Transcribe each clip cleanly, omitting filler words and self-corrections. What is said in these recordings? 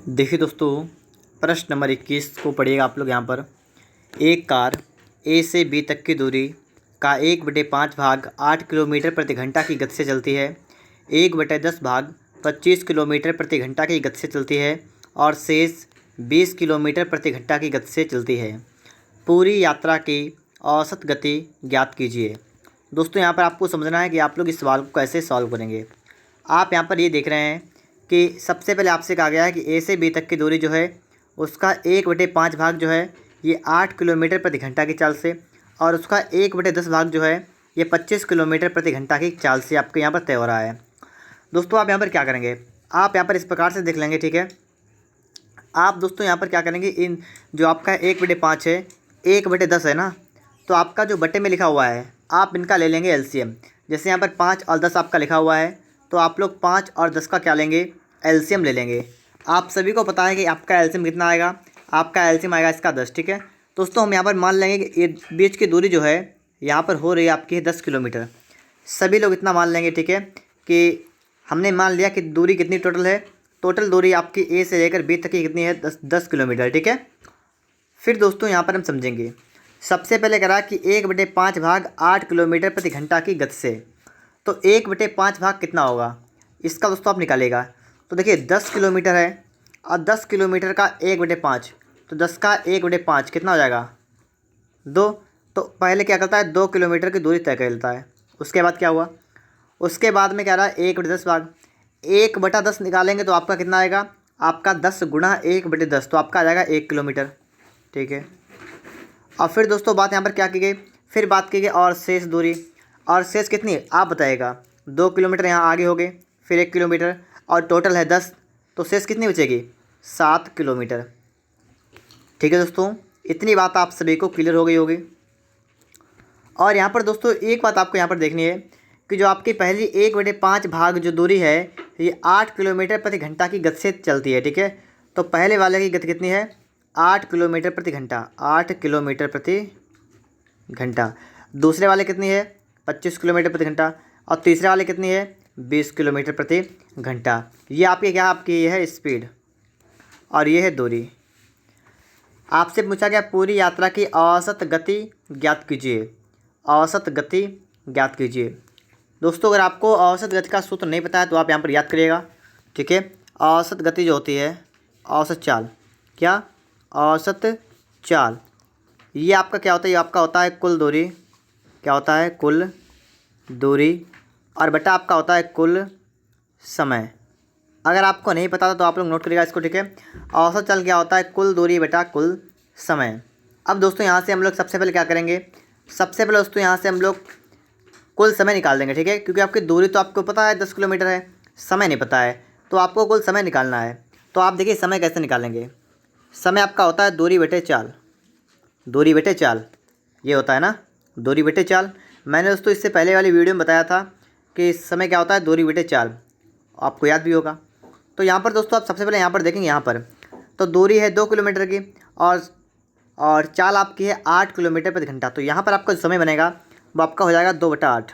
देखिए दोस्तों, प्रश्न नंबर 21 को पढ़िएगा आप लोग यहाँ पर। एक कार ए से बी तक की दूरी का 1/5 भाग 8 किलोमीटर प्रति घंटा की गति से चलती है। 1/10 भाग 25 किलोमीटर प्रति घंटा की गति से चलती है और शेष 20 किलोमीटर प्रति घंटा की गति से चलती है। पूरी यात्रा की औसत गति ज्ञात कीजिए। दोस्तों यहाँ पर आपको समझना है कि आप लोग इस सवाल को कैसे सॉल्व करेंगे। आप यहाँ पर ये देख रहे हैं कि सबसे पहले आपसे कहा गया है कि ए से बी तक की दूरी जो है उसका 1/5 भाग जो है ये 8 किलोमीटर प्रति घंटा की चाल से, और उसका 1/10 भाग जो है ये 25 किलोमीटर प्रति घंटा की चाल से आपके यहाँ पर तय हो रहा है। दोस्तों आप यहाँ पर क्या करेंगे, आप यहाँ पर इस प्रकार से देख लेंगे, ठीक है। आप दोस्तों यहाँ पर क्या करेंगे, इन जो आपका 1/5 है 1/10 है ना, तो आपका जो बटे में लिखा हुआ है आप इनका ले लेंगे एलसीएम। जैसे यहाँ पर 5 और 10 आपका लिखा हुआ है, तो आप लोग 5 और 10 का क्या लेंगे, एलसीएम ले लेंगे। आप सभी को पता है कि आपका एलसीएम कितना आएगा, आपका एलसीएम आएगा इसका 10, ठीक है। दोस्तों हम यहाँ पर मान लेंगे कि ये बीच की दूरी जो है यहाँ पर हो रही है आपकी 10 किलोमीटर। सभी लोग इतना मान लेंगे, ठीक है, कि हमने मान लिया कि दूरी कितनी टोटल है। टोटल दूरी आपकी ए से लेकर बी तक की कितनी है, 10 किलोमीटर, ठीक है। फिर दोस्तों यहाँ पर हम समझेंगे, सबसे पहले करा कि 1/5 भाग 8 किलोमीटर प्रति घंटा की गति से, तो 1/5 भाग कितना होगा इसका दोस्तों आप निकालेगा। तो देखिए 10 किलोमीटर है और 10 किलोमीटर का 1/5, तो 10 का 1/5 कितना हो जाएगा, 2। तो पहले क्या करता है, 2 किलोमीटर की दूरी तय कर लेता है। उसके बाद क्या हुआ, उसके बाद में क्या रहा, 1/10 भाग 1/10 निकालेंगे तो आपका कितना आएगा, आपका 10 गुणा 1/10, तो आपका आ जाएगा 1 किलोमीटर, ठीक है। और फिर दोस्तों बात यहाँ पर क्या की गई, फिर बात की गई और शेष दूरी, और शेष कितनी आप बताइएगा, 2 किलोमीटर यहाँ आगे हो गए, फिर 1 किलोमीटर और टोटल है 10, तो शेष कितनी बचेगी, 7 किलोमीटर, ठीक है। दोस्तों इतनी बात आप सभी को क्लियर हो गई होगी। और यहाँ पर दोस्तों एक बात आपको यहाँ पर देखनी है कि जो आपकी पहली 1/5 भाग जो दूरी है ये 8 किलोमीटर प्रति घंटा की गति से चलती है, ठीक है। तो पहले वाले की गति कितनी है, 8 किलोमीटर प्रति घंटा, 8 किलोमीटर प्रति घंटा। दूसरे वाले कितनी है, 25 किलोमीटर प्रति घंटा, और तीसरे वाले कितनी है, 20 किलोमीटर प्रति घंटा। ये आपकी क्या, आपकी ये है स्पीड और ये है दूरी। आपसे पूछा गया पूरी यात्रा की औसत गति ज्ञात कीजिए। औसत गति ज्ञात कीजिए। दोस्तों अगर आपको औसत गति का सूत्र नहीं पता है तो आप यहाँ पर याद करिएगा, ठीक है। औसत गति जो होती है, औसत चाल, क्या, औसत चाल, ये आपका क्या होता है, ये आपका होता है कुल दूरी, क्या होता है, कुल दूरी, और बटा आपका होता है कुल समय। अगर आपको नहीं पता था तो आप लोग नोट करिएगा इसको, ठीक है। औसत चाल क्या होता है, कुल दूरी बटा कुल समय। अब दोस्तों यहाँ से हम लोग सबसे पहले क्या करेंगे, सबसे पहले दोस्तों यहाँ से हम लोग कुल समय निकाल देंगे, ठीक है। क्योंकि आपकी दूरी तो आपको पता है 10 किलोमीटर है, समय नहीं पता है, तो आपको कुल समय निकालना है। तो आप देखिए समय कैसे निकालेंगे, समय आपका होता है दूरी बटे चाल, दूरी बटे चाल, ये होता है ना, दूरी बटे चाल। मैंने दोस्तों इससे पहले वाली वीडियो में बताया था कि समय क्या होता है, दूरी बटे चाल, आपको याद भी होगा। तो यहाँ पर दोस्तों आप सबसे पहले यहाँ पर देखेंगे, यहाँ पर तो दूरी है 2 किलोमीटर की और चाल आपकी है 8 किलोमीटर प्रति घंटा। तो यहाँ पर आपका जो समय बनेगा वो आपका हो जाएगा 2/8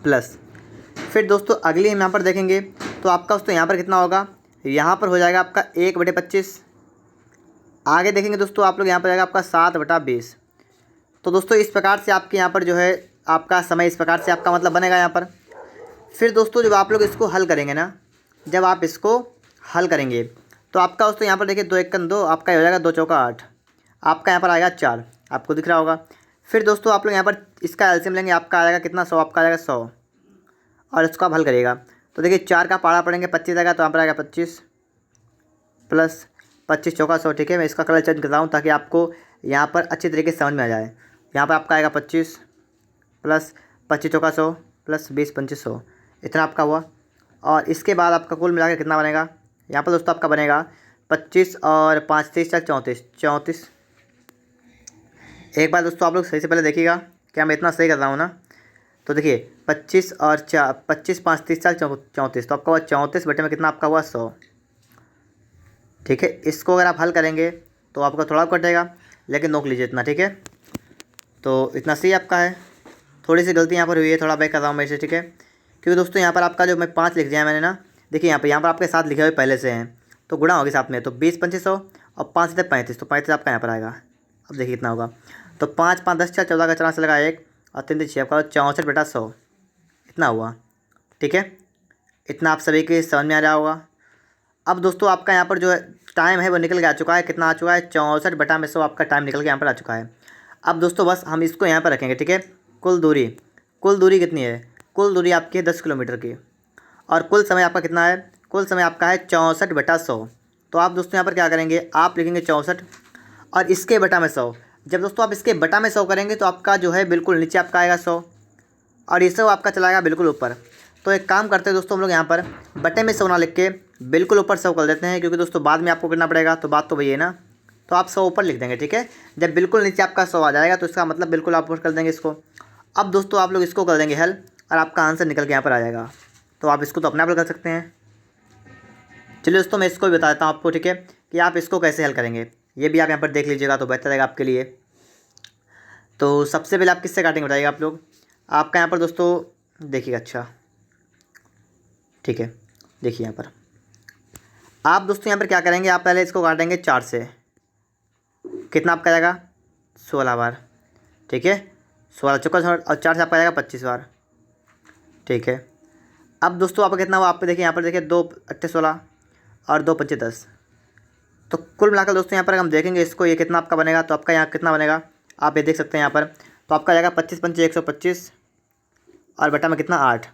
प्लस। फिर दोस्तों अगली हम यहाँ पर देखेंगे तो आपका दोस्तों यहाँ पर कितना होगा, यहाँ पर हो जाएगा आपका 1/25। आगे देखेंगे दोस्तों आप लोग यहाँ पर जाएगा आपका 7/20। तो दोस्तों इस प्रकार से आपके यहाँ पर जो है आपका समय इस प्रकार से आपका मतलब बनेगा यहाँ पर। फिर दोस्तों जब आप लोग इसको हल करेंगे ना, जब आप इसको हल करेंगे तो आपका दोस्तों यहाँ पर देखिए 2 1 2, आपका हो जाएगा 2 चौका 8, आपका यहाँ पर आएगा 4, आपको दिख रहा होगा। फिर दोस्तों आप लोग यहाँ पर इसका एलसीएम लेंगे, आपका आ जाएगा कितना, 100, आपका आ जाएगा 100, और इसको आप हल करिएगा तो देखिए 4 का पारा पड़ेंगे 25 आएगा, तो यहाँ पर आएगा 25 प्लस 25 चौका 100, ठीक है। मैं इसका कलर चेंज कर रहा हूँ ताकि आपको यहाँ पर अच्छी तरीके से समझ में आ जाए। यहाँ पर आपका आएगा 25 प्लस 25 चौका 100 प्लस 20 25 100, इतना आपका हुआ। और इसके बाद आपका कुल मिलाकर कितना बनेगा, यहाँ पर दोस्तों आपका बनेगा 25 और 5 30 34। एक बार दोस्तों आप लोग सही से पहले देखिएगा, क्या मैं इतना सही कर रहा हूँ ना। तो देखिए 25 और 25 5 30 34, तो आपका हुआ 34 बटे में कितना आपका हुआ 100, ठीक है। इसको अगर आप हल करेंगे तो आपका थोड़ा कटेगा, लेकिन नोट लीजिए इतना, ठीक है। तो इतना सही आपका है। थोड़ी सी गलती यहाँ पर हुई है, थोड़ा बैक कर रहा हूँ मैं इसे, ठीक है। क्योंकि दोस्तों यहाँ पर आपका जो मैं 5 लिख दिया मैंने ना, देखिए यहाँ पर आपके 7 लिखे हुए पहले से हैं, तो गुणा होगी साथ में, तो 20 25 100 और 5 से 35, तो 35 आपका यहाँ पर आएगा। अब देखिए कितना होगा, तो 5 5 10 4 14 का 4 से लगा 1 और 3 3 6 आपका 64/100 इतना हुआ। ठीक है, इतना आप सभी के समझ में आ रहा होगा। अब दोस्तों आपका यहाँ पर जो टाइम है वो निकल के आ चुका है, कितना आ चुका है 64/100 आपका टाइम निकल के यहाँ पर आ चुका है। अब दोस्तों बस हम इसको यहाँ पर रखेंगे। ठीक है, कुल दूरी कितनी है, कुल दूरी आपकी है 10 किलोमीटर की, और कुल समय आपका कितना है, कुल समय आपका है 64/100। तो आप दोस्तों यहाँ पर क्या करेंगे, आप लिखेंगे 64 और इसके बटा में 100। जब दोस्तों आप इसके बटा में 100 करेंगे तो आपका जो है बिल्कुल नीचे आपका आएगा 100 और ये 100 आपका चलाएगा बिल्कुल ऊपर। तो एक काम करते हैं दोस्तों, हम लोग यहाँ पर बटे में 100 ना लिख के बिल्कुल ऊपर 100 कर देते हैं, क्योंकि दोस्तों बाद में आपको करना पड़ेगा, तो बात तो वही है ना। तो आप 100 ऊपर लिख देंगे। ठीक है, जब बिल्कुल नीचे आपका 100 आ जाएगा तो इसका मतलब बिल्कुल आप ऊपर कर देंगे इसको। अब दोस्तों आप लोग इसको कर देंगे हल और आपका आंसर निकल के यहाँ पर आ जाएगा। तो आप इसको तो अपने आप कर सकते हैं। चलिए दोस्तों मैं इसको भी बता देता हूँ आपको। ठीक है, कि आप इसको कैसे हल करेंगे, ये भी आप यहाँ पर देख लीजिएगा तो बेहतर रहेगा आपके लिए। तो सबसे पहले आप किससे काटेंगे बताइएगा आप लोग। आपका यहाँ पर दोस्तों देखिएगा, अच्छा ठीक है, देखिए यहाँ पर आप दोस्तों यहाँ पर क्या करेंगे, आप पहले इसको काटेंगे 4 से। कितना आपका जाएगा 16 बार। ठीक है, 16 चौका और 4 से आपका जाएगा 25 बार। ठीक है, अब दोस्तों आपका कितना हुआ, आप देखिए यहाँ पर देखिए 2 8 16 और 2 5 10। तो कुल मिलाकर दोस्तों यहाँ पर हम देखेंगे इसको, ये कितना आपका बनेगा, तो आपका यहाँ कितना बनेगा आप ये देख सकते हैं यहाँ पर। तो आपका जाएगा 25 5 125 और बटा में कितना 8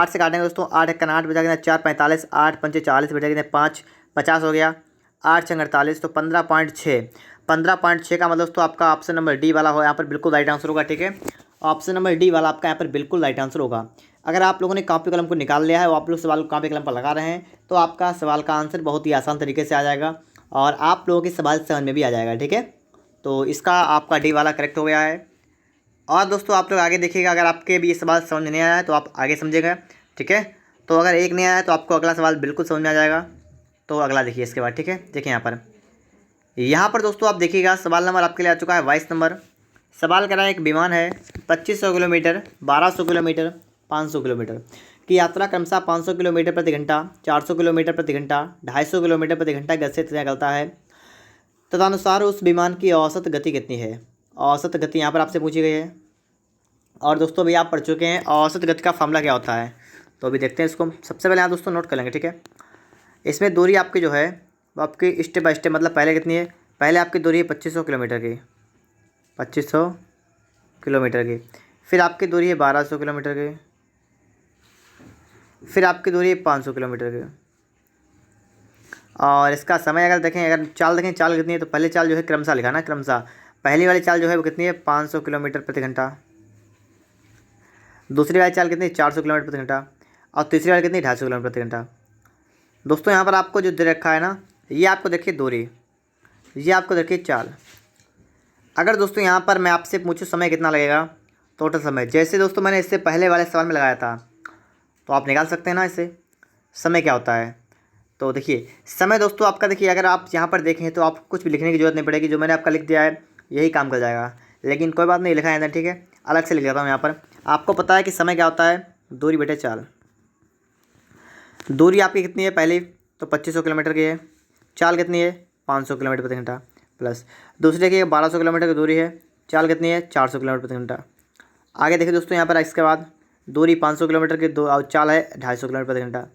से काटेंगे दोस्तों, 8 1 8 बचा कितना 4 45, 8 5 40 बचा कितना 5 50 हो गया, 8 6 48, तो 15.6 का मतलब दोस्तों आपका ऑप्शन नंबर डी वाला हो यहाँ पर बिल्कुल राइट आंसर होगा। ठीक है, ऑप्शन नंबर डी वाला आपका यहाँ पर बिल्कुल राइट आंसर होगा। अगर आप लोगों ने कॉपी कलम को निकाल लिया है और आप लोग सवाल को कॉपी कलम पर लगा रहे हैं तो आपका सवाल का आंसर बहुत ही आसान तरीके से आ जाएगा और आप लोगों के सवाल समझ में भी आ जाएगा। ठीक है, तो इसका आपका डी वाला करेक्ट हो गया है। और दोस्तों आप लोग आगे देखिएगा, अगर आपके भी ये सवाल समझ में नहीं आया है तो आप आगे समझिएगा। ठीक है, तो अगर एक नहीं आया है तो आपको अगला सवाल बिल्कुल समझ में आ जाएगा। तो अगला देखिए इसके बाद। ठीक है, देखिए यहाँ पर दोस्तों आप देखिएगा सवाल नंबर आपके लिए आ चुका है 22 नंबर। सवाल करा एक विमान है 2500 किलोमीटर, 1200 किलोमीटर, 500 किलोमीटर की यात्रा क्रमशः 500 किलोमीटर प्रति घंटा, 400 किलोमीटर प्रति घंटा, 250 किलोमीटर प्रति घंटा गति से तय करता है। तदनुसार उस विमान की औसत गति कितनी है। औसत गति यहाँ पर आपसे पूछी गई है और दोस्तों अभी आप पढ़ चुके हैं औसत गति का फॉर्मूला क्या होता है। तो अभी देखते हैं इसको। सबसे पहले आप दोस्तों नोट कर लेंगे। ठीक है, इसमें दूरी आपकी जो है वो आपकी स्टेप बाय स्टेप, मतलब पहले कितनी है, पहले आपकी दूरी है 2500 किलोमीटर की, 2500 किलोमीटर की, फिर आपकी दूरी है 1200 किलोमीटर की, फिर आपकी दूरी है 500 किलोमीटर की। और इसका समय अगर देखें, अगर चाल देखें, चाल कितनी है, तो पहले चाल जो है क्रमशः लिखा ना, क्रमशः पहली वाली चाल जो है वो कितनी है 500 किलोमीटर प्रति घंटा, दूसरी वाली चाल कितनी 400 किलोमीटर प्रति घंटा और तीसरी वाली कितनी 250 किलोमीटर प्रति घंटा। दोस्तों यहाँ पर आपको जो दे रखा है ना, ये आपको देखिए दूरी, ये आपको देखिए चाल। अगर दोस्तों यहाँ पर मैं आपसे पूछूँ समय कितना लगेगा, टोटल समय, जैसे दोस्तों मैंने इससे पहले वाले सवाल में लगाया था, तो आप निकाल सकते हैं ना इससे समय क्या होता है। तो देखिए समय दोस्तों आपका, देखिए अगर आप यहाँ पर देखें तो आप कुछ भी लिखने की जरूरत नहीं पड़ेगी, जो मैंने आपका लिख दिया है यही काम कर जाएगा। लेकिन कोई बात नहीं, लिखा है अंदर। ठीक है, अलग से लिख देता हूँ यहाँ पर। आपको पता है कि समय क्या होता है, दूरी बटे चाल। दूरी आपकी कितनी है पहली, तो 2500 किलोमीटर की है, चाल कितनी है 500 किलोमीटर प्रति घंटा, प्लस दूसरी देखिए 1200 किलोमीटर की दूरी है, चाल कितनी है 400 किलोमीटर प्रति घंटा। आगे देखिए दोस्तों यहाँ पर इसके बाद दूरी 500 किलोमीटर की, दो और चाल है 250 किलोमीटर प्रति घंटा।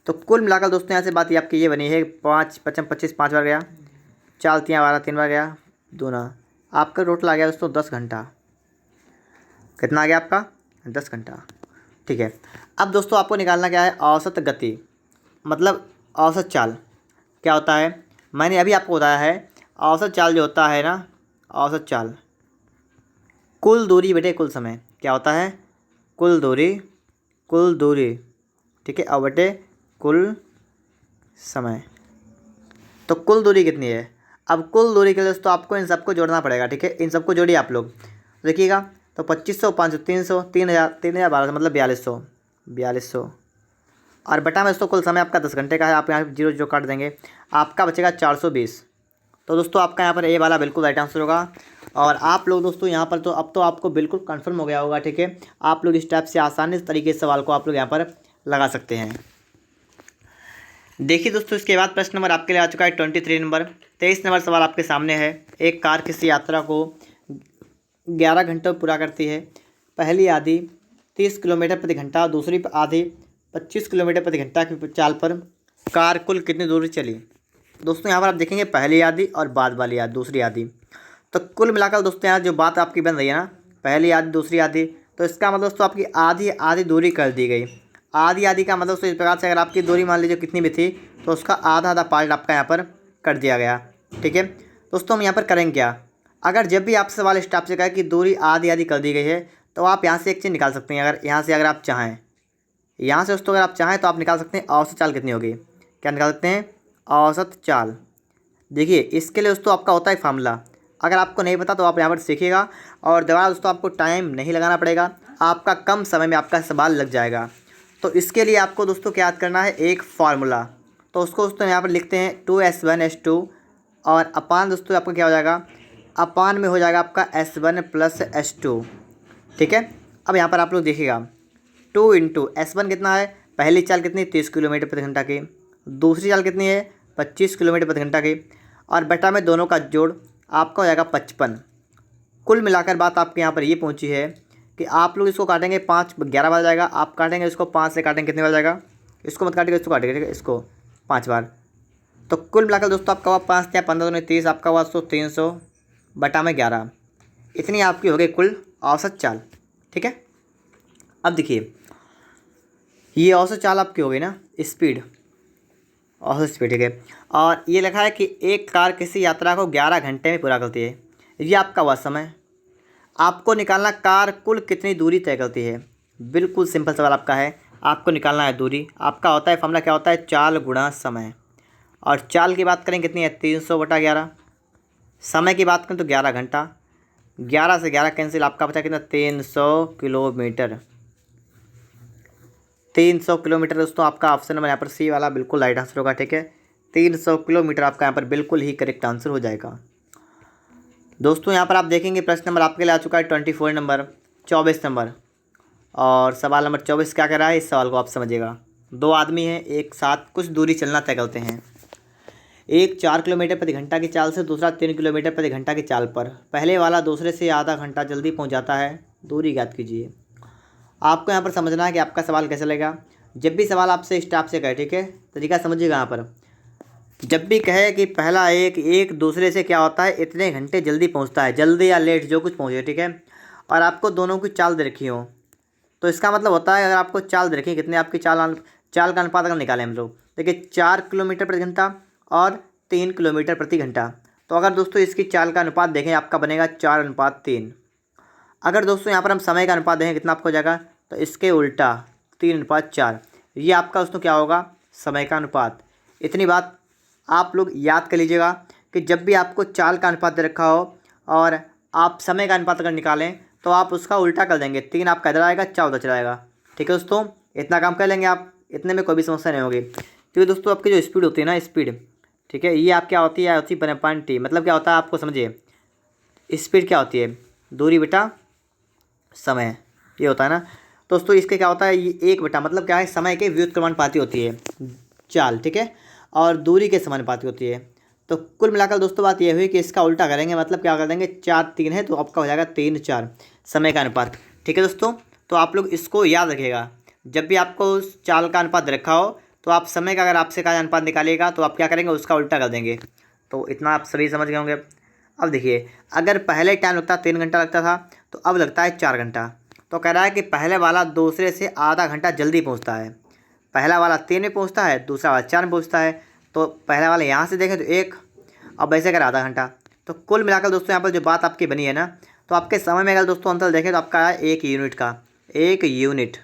तो कुल मिलाकर दोस्तों यहाँ से बात आपकी ये बनी है 5 55 25 5 बार गया, चाल 3 12 3 बार गया, दूना आपका टोटल आ गया दोस्तों 10 घंटा। कितना आ गया आपका 10 घंटा। ठीक है, अब दोस्तों आपको निकालना क्या है, औसत गति, मतलब औसत चाल क्या होता है। मैंने अभी आपको बताया है औसत चाल जो होता है ना, औसत चाल कुल दूरी बटे कुल समय क्या होता है, कुल दूरी ठीक है, और बटे कुल समय। तो कुल दूरी कितनी है, अब कुल दूरी के लिए दोस्तों आपको इन सबको जोड़ना पड़ेगा। ठीक है, इन सबको जोड़िए आप लोग, देखिएगा। तो 2500 500 300 3000 1200 मतलब 4200 और बटा में दोस्तों कुल समय आपका 10 घंटे का है। आप यहाँ जीरो जीरो काट देंगे, आपका बचेगा 420। तो दोस्तों आपका यहाँ पर ए वाला बिल्कुल राइट आंसर होगा। और आप लोग दोस्तों यहाँ पर तो अब तो आपको बिल्कुल कंफर्म हो गया होगा। ठीक है, आप लोग इस टाइप से आसानी से तरीके से सवाल को आप लोग यहाँ पर लगा सकते हैं। देखिए दोस्तों, इसके बाद प्रश्न नंबर आपके लिए आ चुका है 23 नंबर। 23 नंबर सवाल आपके सामने है। एक कार किसी यात्रा को 11 घंटों में पूरा करती है। पहली आधी 30 किलोमीटर प्रति घंटा, दूसरी आधी 25 किलोमीटर प्रति घंटा की चाल पर कार कुल कितनी दूरी चली। दोस्तों यहाँ पर आप देखेंगे पहली आधी और बाद वाली आधी, दूसरी आधी। तो कुल मिलाकर दोस्तों यहाँ जो बात आपकी बन रही है ना, पहली आधी दूसरी आधी, तो इसका मतलब दोस्तों आपकी आधी आधी दूरी कर दी गई। आधी आधी का मतलब दोस्तों इस प्रकार से, अगर आपकी दूरी मान लीजिए कितनी भी थी, तो उसका आधा आधा पार्ट आपका यहाँ पर कर दिया गया। ठीक है दोस्तों, हम यहाँ पर करेंगे क्या, अगर जब भी आपसे सवाल स्टाफ से कहे कि दूरी आधी आधी कर दी गई है, तो आप यहाँ से एक चीज़ निकाल सकते हैं। अगर यहाँ से अगर आप चाहें, यहाँ से दोस्तों अगर आप चाहें तो आप निकाल सकते हैं औसत चाल कितनी होगी। क्या निकाल सकते हैं, औसत चाल। देखिए इसके लिए दोस्तों आपका होता है फार्मूला, अगर आपको नहीं पता तो आप यहाँ पर सीखिएगा। और दोबारा दोस्तों आपको टाइम नहीं लगाना पड़ेगा, आपका कम समय में आपका सवाल लग जाएगा। तो इसके लिए आपको दोस्तों क्या याद करना है, एक फार्मूला। तो उसको दोस्तों यहाँ पर लिखते हैं 2s1s2 और अपान दोस्तों आपका क्या हो जाएगा, अपान में हो जाएगा आपका s1 + s2। ठीक है, अब यहाँ पर आप लोग देखिएगा 2 इंटू s1 कितना है, पहली चाल कितनी 30 किलोमीटर प्रति घंटा की, दूसरी चाल कितनी है 25 किलोमीटर प्रति घंटा की, और बटा में दोनों का जोड़ आपका हो जाएगा 55। कुल मिलाकर बात आपके यहाँ पर ये पहुँची है कि आप लोग इसको काटेंगे 5 11 बार जाएगा, आप काटेंगे इसको 5 से काटेंगे कितने बार जाएगा, इसको मत काटिएगा, इसको काटिएगा, ठीक है, इसको 5 बार। तो कुल मिलाकर दोस्तों आपका हुआ 5 या 15 दूनी 30, आपका हुआ 300 बटा में 11, इतनी आपकी हो गई कुल औसत चाल। ठीक है, अब देखिए ये औसत चाल आपकी हो गई ना, स्पीड, औसत स्पीड। ठीक है, और ये लिखा है कि एक कार किसी यात्रा को 11 घंटे में पूरा करती है। ये आपका वह समय। आपको निकालना कार कुल कितनी दूरी तय करती है। बिल्कुल सिंपल सवाल आपका है, आपको निकालना है दूरी। आपका होता है फॉर्मूला क्या होता है, चाल गुणा समय। और चाल की बात करें कितनी है 300 बटा 11। समय की बात करें तो 11 घंटा, 11 से 11 कैंसिल, आपका बचा कितना 300 किलोमीटर। 300 किलोमीटर दोस्तों आपका ऑप्शन नंबर यहाँ पर सी वाला बिल्कुल राइट आंसर होगा। ठीक है, 300 किलोमीटर आपका यहाँ पर बिल्कुल ही करेक्ट आंसर हो जाएगा। दोस्तों यहाँ पर आप देखेंगे प्रश्न नंबर आपके लिए आ चुका है 24 नंबर, 24 नंबर। और सवाल नंबर 24 क्या कर रहा है, इस सवाल को आप समझिएगा। दो आदमी हैं, एक साथ कुछ दूरी चलना तय करते हैं। एक 4 किलोमीटर प्रति घंटा की चाल से, दूसरा 3 किलोमीटर प्रति घंटा की चाल पर पहले वाला दूसरे से आधा घंटा जल्दी पहुँच जाता है। दूरी ज्ञात कीजिए। आपको यहाँ पर समझना है कि आपका सवाल कैसे लगेगा। जब भी सवाल आपसे स्टाफ से कहे, ठीक है, तरीका समझिएगा। यहाँ पर जब भी कहे कि पहला एक दूसरे से क्या होता है, इतने घंटे जल्दी पहुँचता है, जल्दी या लेट जो कुछ पहुँचे, ठीक है, और आपको दोनों की चाल दे रखी हो, तो इसका मतलब होता है अगर आपको चाल दे रखी, कितने आपकी चाल का अनुपात अगर निकालें हम लोग, देखिए 4 किलोमीटर प्रति घंटा और 3 किलोमीटर प्रति घंटा। तो अगर दोस्तों इसकी चाल का अनुपात देखें, आपका बनेगा 4:3। अगर दोस्तों यहाँ पर हम समय का अनुपात देखें कितना आपको हो जाएगा, तो इसके उल्टा 3:4। ये आपका दोस्तों क्या होगा, समय का अनुपात। इतनी बात आप लोग याद कर लीजिएगा कि जब भी आपको चाल का अनुपात दे रखा हो और आप समय का अनुपात अगर निकालें, तो आप उसका उल्टा कर देंगे। 3 आपका इधर आएगा, 4 उधर चला जाएगा। ठीक है दोस्तों, इतना काम कर लेंगे आप, इतने में कोई भी समस्या नहीं होगी। क्योंकि दोस्तों आपकी जो स्पीड होती है ना, स्पीड, ठीक है, ये आप क्या होती है, होती है 1/t। मतलब क्या होता है आपको समझिए, स्पीड क्या होती है, दूरी बटा समय, ये होता है ना दोस्तों। इसके क्या होता है, ये 1 मतलब क्या है, समय के व्युत्क्रमानुपाती होती है चाल, ठीक है, और दूरी के समानुपाती होती है। तो कुल मिलाकर दोस्तों बात यह हुई कि इसका उल्टा करेंगे, मतलब क्या कर देंगे, 4:3 है तो आपका हो जाएगा 3:4 समय का अनुपात। ठीक है दोस्तों, तो आप लोग इसको याद रखिएगा। जब भी आपको उस चाल का अनुपात रखा हो, तो आप समय का अगर आपसे का अनुपात निकालिएगा, तो आप क्या करेंगे, उसका उल्टा कर देंगे। तो इतना आप सभी समझ गए होंगे। अब देखिए, अगर पहले टाइम लगता 3 घंटा लगता था, तो अब लगता है 4 घंटा। तो कह रहा है कि पहले वाला दूसरे से आधा घंटा जल्दी पहुंचता है। पहला वाला 3 में पहुंचता है, दूसरा वाला 4 में पहुंचता है। तो पहला वाला यहाँ से देखें तो 1, अब वैसे कर आधा घंटा। तो कुल मिलाकर दोस्तों यहाँ पर जो बात आपकी बनी है ना, तो आपके समय में अगर दोस्तों अंतर देखें तो आपका है 1 यूनिट का, 1 यूनिट,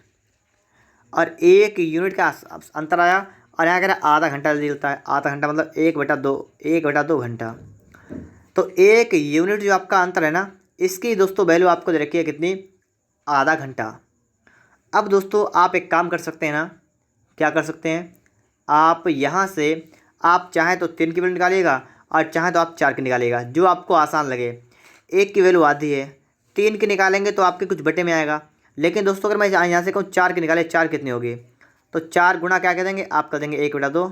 और 1 यूनिट का अंतर आया। और यहाँ कह रहा है आधा घंटा जल्दी चलता है। आधा घंटा मतलब 1/2 घंटा। तो 1 यूनिट जो आपका अंतर है ना, इसकी दोस्तों वैल्यू आपको दे रखी है कितनी, आधा घंटा। अब दोस्तों आप एक काम कर सकते हैं ना, क्या कर सकते हैं, आप यहाँ से आप चाहें तो 3 की वैल्यू निकालिएगा और चाहें तो आप 4 की निकालिएगा, जो आपको आसान लगे। 1 की वैल्यू आधी है, 3 की निकालेंगे तो आपके कुछ बटे में आएगा। लेकिन दोस्तों अगर मैं यहाँ से कहूँ 4 की निकाले, 4 कितनी होगी, तो 4 गुणा क्या कह देंगे, आप कर देंगे 1/2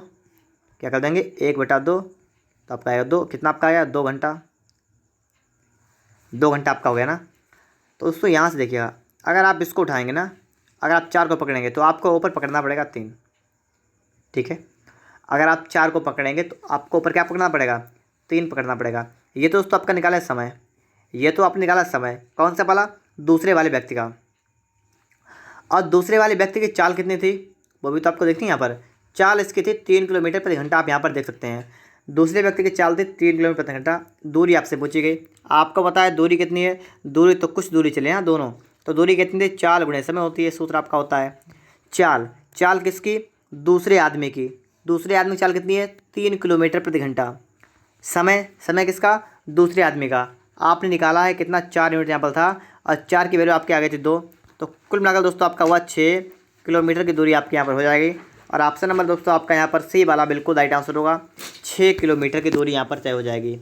क्या कर देंगे 1/2, तो आपका आएगा 2, कितना आपका आएगा 2 घंटा, 2 घंटा आपका हो गया ना। तो दोस्तों यहाँ से देखिएगा, अगर आप इसको उठाएंगे ना, अगर आप 4 को पकड़ेंगे तो आपको ऊपर पकड़ना पड़ेगा 3, ठीक है। अगर आप 4 को पकड़ेंगे तो आपको ऊपर क्या पकड़ना पड़ेगा, 3 पकड़ना पड़ेगा। ये तो दोस्तों आपका निकाला है समय, ये तो आपने निकाला समय कौन सा वाला, दूसरे वाले व्यक्ति का। और दूसरे वाले व्यक्ति की चाल कितनी थी वो भी तो आपको देखनी है। यहाँ पर चाल इसकी थी 3 किलोमीटर प्रति घंटा, आप यहाँ पर देख सकते हैं। दूसरे व्यक्ति की चाल थी 3 किलोमीटर प्रति घंटा। दूरी आपसे पूछी गई, आपको पता है दूरी कितनी है, दूरी तो कुछ दूरी चले हैं दोनों, तो दूरी कितनी थी, चाल गुणे समय होती है, सूत्र आपका होता है चाल। चाल किसकी, दूसरे आदमी की, दूसरे आदमी की चाल कितनी है 3 किलोमीटर प्रति घंटा। समय, समय किसका, दूसरे आदमी का। आपने निकाला है कितना, 4 यूनिट यहाँ पर था और 4 की वैल्यू आपके आ गई थी 2, तो कुल मिलाकर दोस्तों आपका हुआ 6 किलोमीटर की दूरी आपके यहाँ पर हो जाएगी। और ऑप्शन नंबर दोस्तों आपका यहाँ पर सी वाला बिल्कुल राइट आंसर होगा, 6 किलोमीटर की दूरी यहाँ पर तय हो जाएगी।